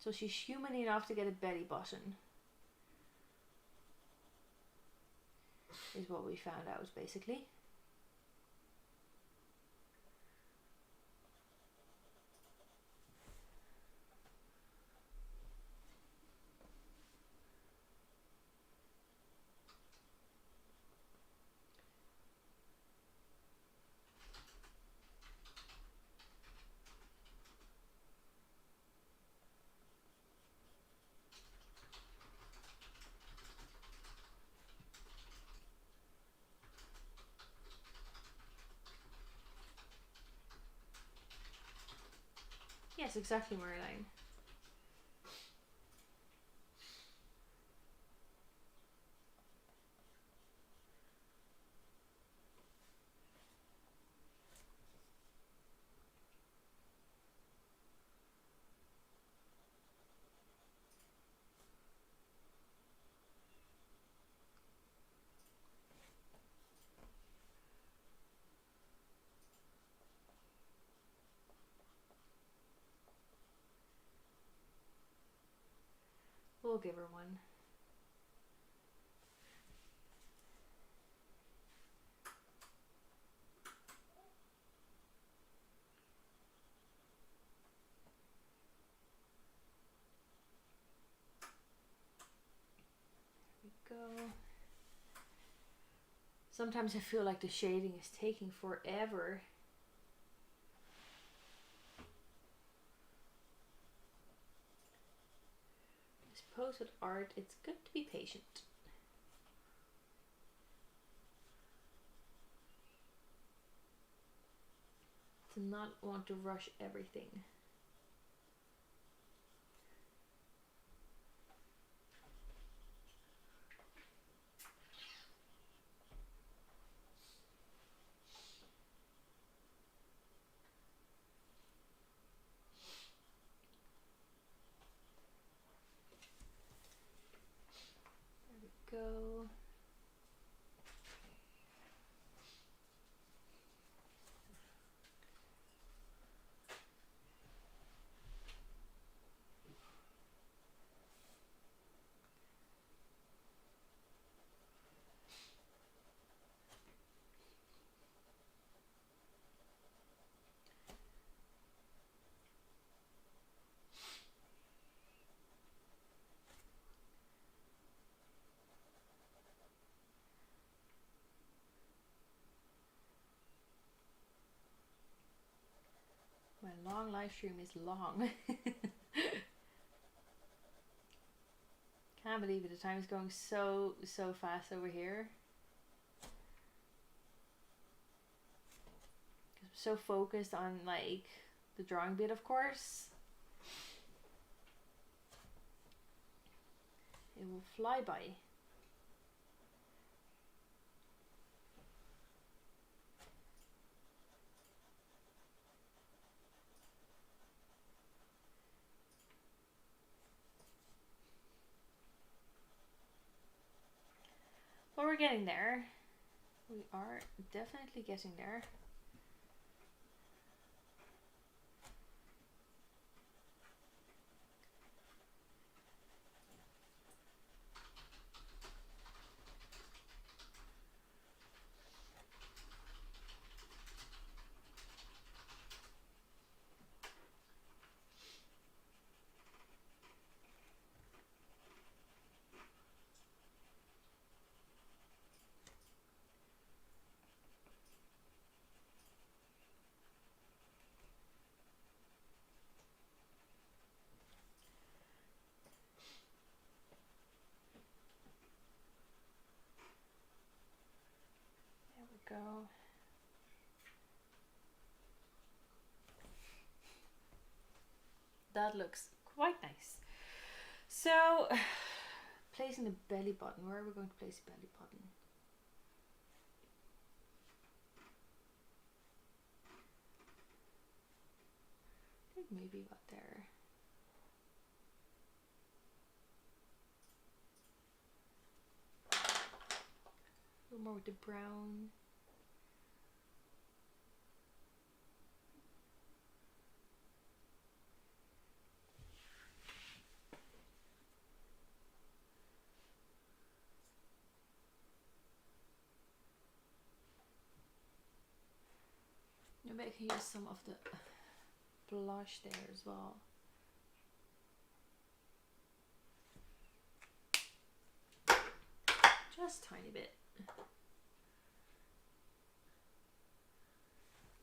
So she's human enough to get a belly button. Is what we found out, basically. Yes, exactly, Marilyn. We'll give her one. There we go. Sometimes I feel like the shading is taking forever. suppose with art, it's good to be patient. To not want to rush everything. There we go. My long live stream is long. Can't believe it, the time is going so fast over here. I'm so focused on like the drawing bit, of course. It will fly by. But we're getting there. We are definitely getting there. There we go. That looks quite nice. So, placing the belly button. Where are we going to place the belly button? I think maybe about there. A little more with the brown. Maybe I can use some of the blush there as well. Just a tiny bit. See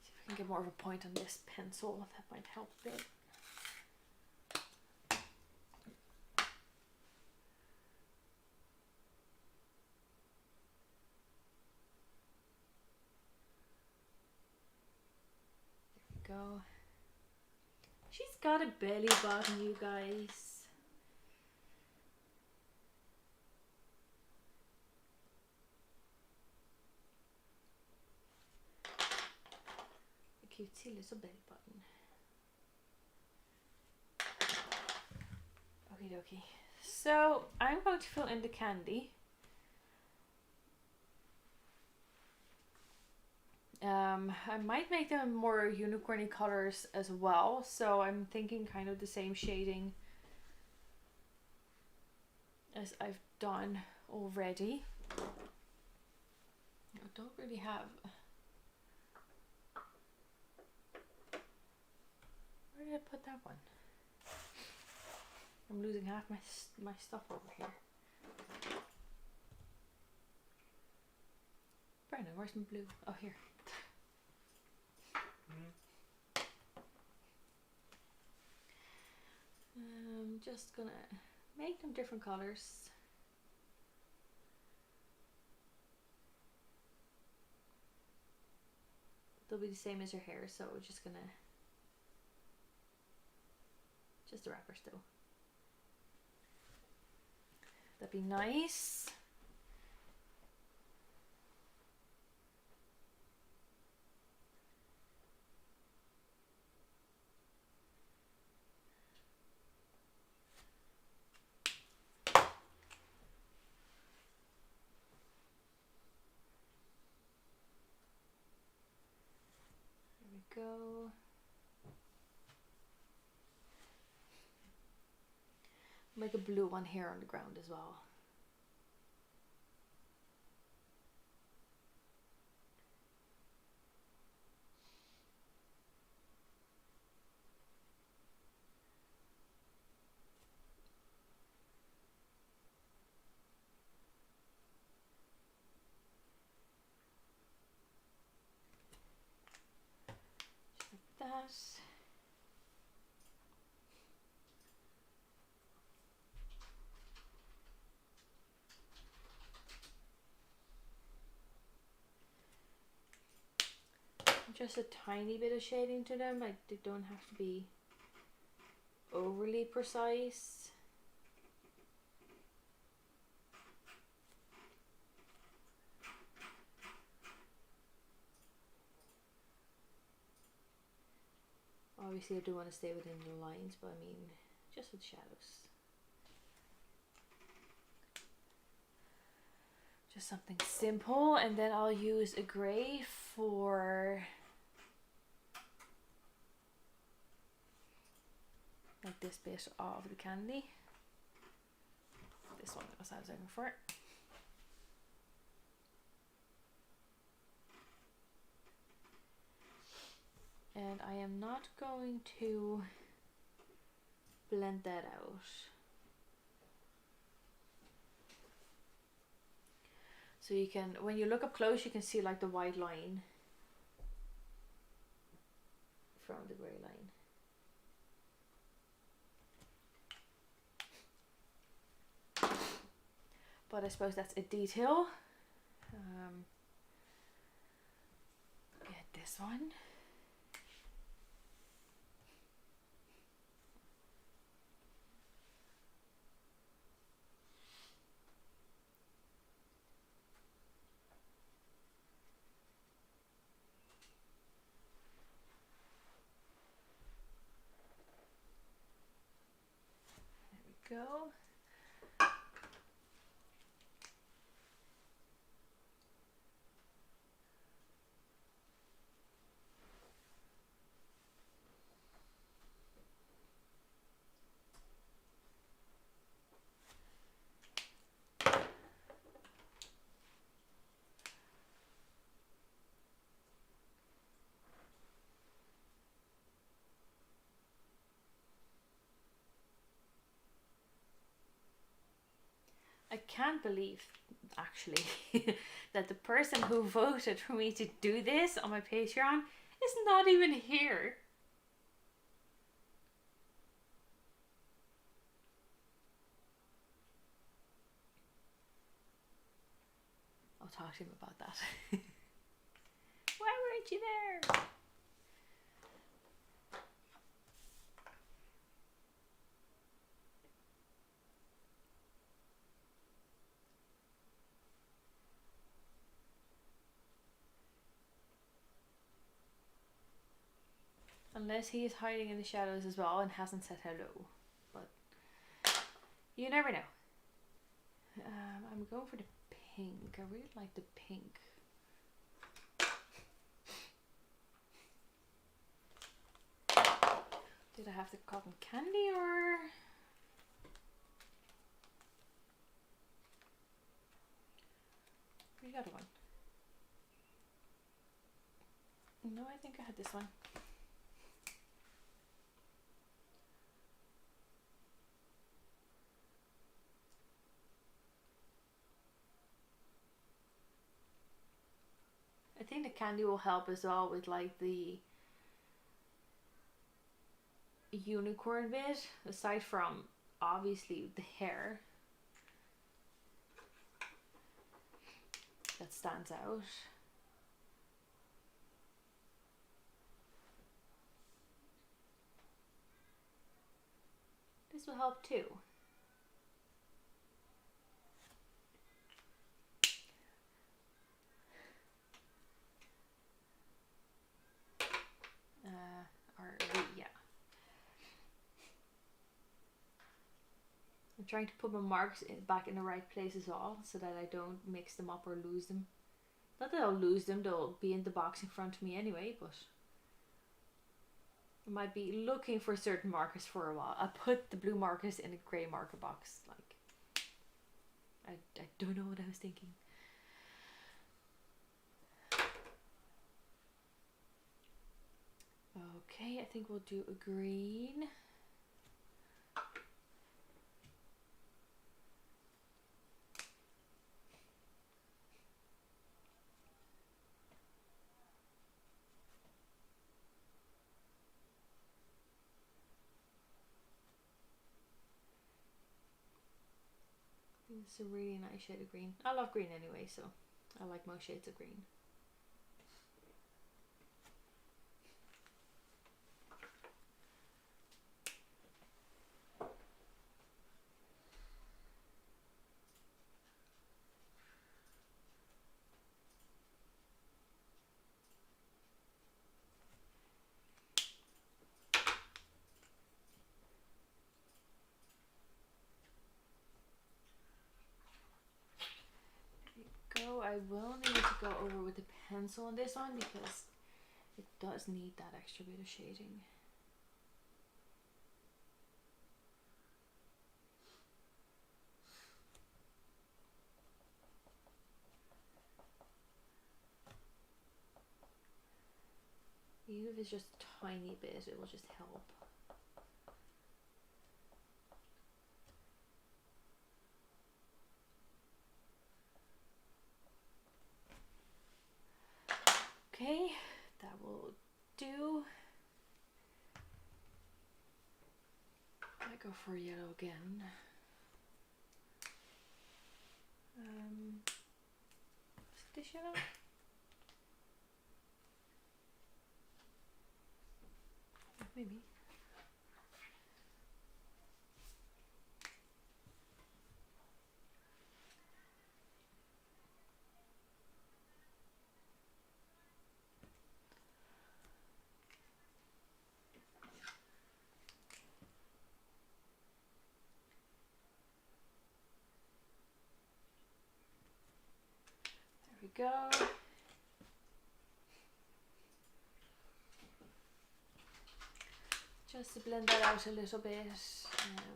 if I can get more of a point on this pencil. That might help a bit. There we go. She's got a belly button, you guys. A cute little belly button. Okie dokie. So I'm going to fill in the candy. I might make them more unicorny colors as well, so I'm thinking kind of the same shading as I've done already. I don't really have... Where did I put that one? I'm losing half my stuff over here. Brandon, where's my blue? Oh, here. I'm just gonna make them different colors. They'll be the same as your hair, so we're just gonna, just the wrappers though. That'd be nice. There we go. Make a blue one here on the ground as well. Just like that. Just a tiny bit of shading to them, like they don't have to be overly precise. Obviously I do want to stay within the lines, but I mean just with shadows. Just something simple, and then I'll use a grey for like this bit of the candy. This one was I was looking for. And I am not going to blend that out. So you can, when you look up close, you can see like the white line from the grey line. But I suppose that's a detail. Get this one. There we go. I can't believe, actually, that the person who voted for me to do this on my Patreon is not even here. I'll talk to him about that. Why weren't you there? Unless he is hiding in the shadows as well and hasn't said hello. But you never know. I'm going for the pink. I really like the pink. Did I have the cotton candy or... the other one? No, I think I had this one. I think the candy will help as well with like the unicorn bit, aside from obviously the hair that stands out. This will help too. Yeah. I'm trying to put my marks back in the right place as well, so that I don't mix them up or lose them. Not that I'll lose them, they'll be in the box in front of me anyway, but I might be looking for certain markers for a while. I put the blue markers in a grey marker box. Like, I don't know what I was thinking. Okay, I think we'll do a green. It's a really nice shade of green. I love green anyway, so I like most shades of green. I will need to go over with the pencil on this one because it does need that extra bit of shading. Even if it's just a tiny bit, it will just help. Okay, that will do. I go for yellow again. Is it this yellow? Maybe. There we go. Just to blend that out a little bit.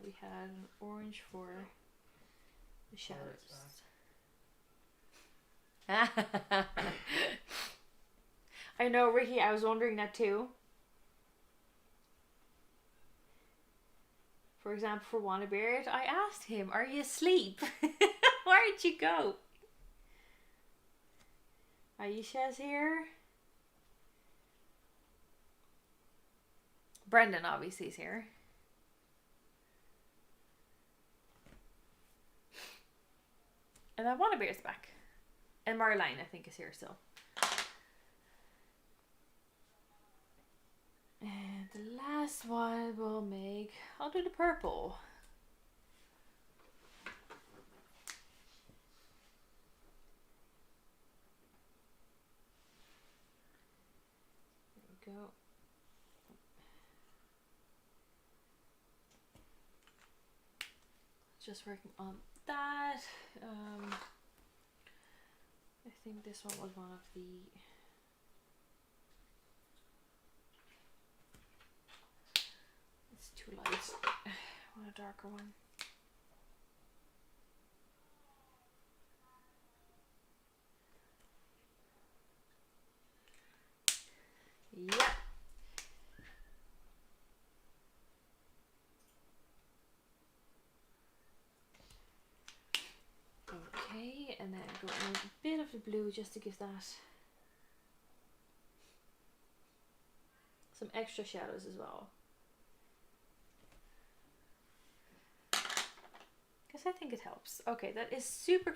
We had an orange for the shadows. I know, Ricky, I was wondering that too. For example, for Wannabeard, I asked him, "Are you asleep? Where'd you go?" Aisha's here. Brendan obviously is here. And then Wannabeard's back. And Marlene, I think, is here still. And the last one we'll make, I'll do the purple. There we go. Just working on that. I think this one was one of the too light. I want a darker one. Yeah. Okay, and then go in a bit of the blue just to give that some extra shadows as well. Yes, I think it helps. Okay, that is super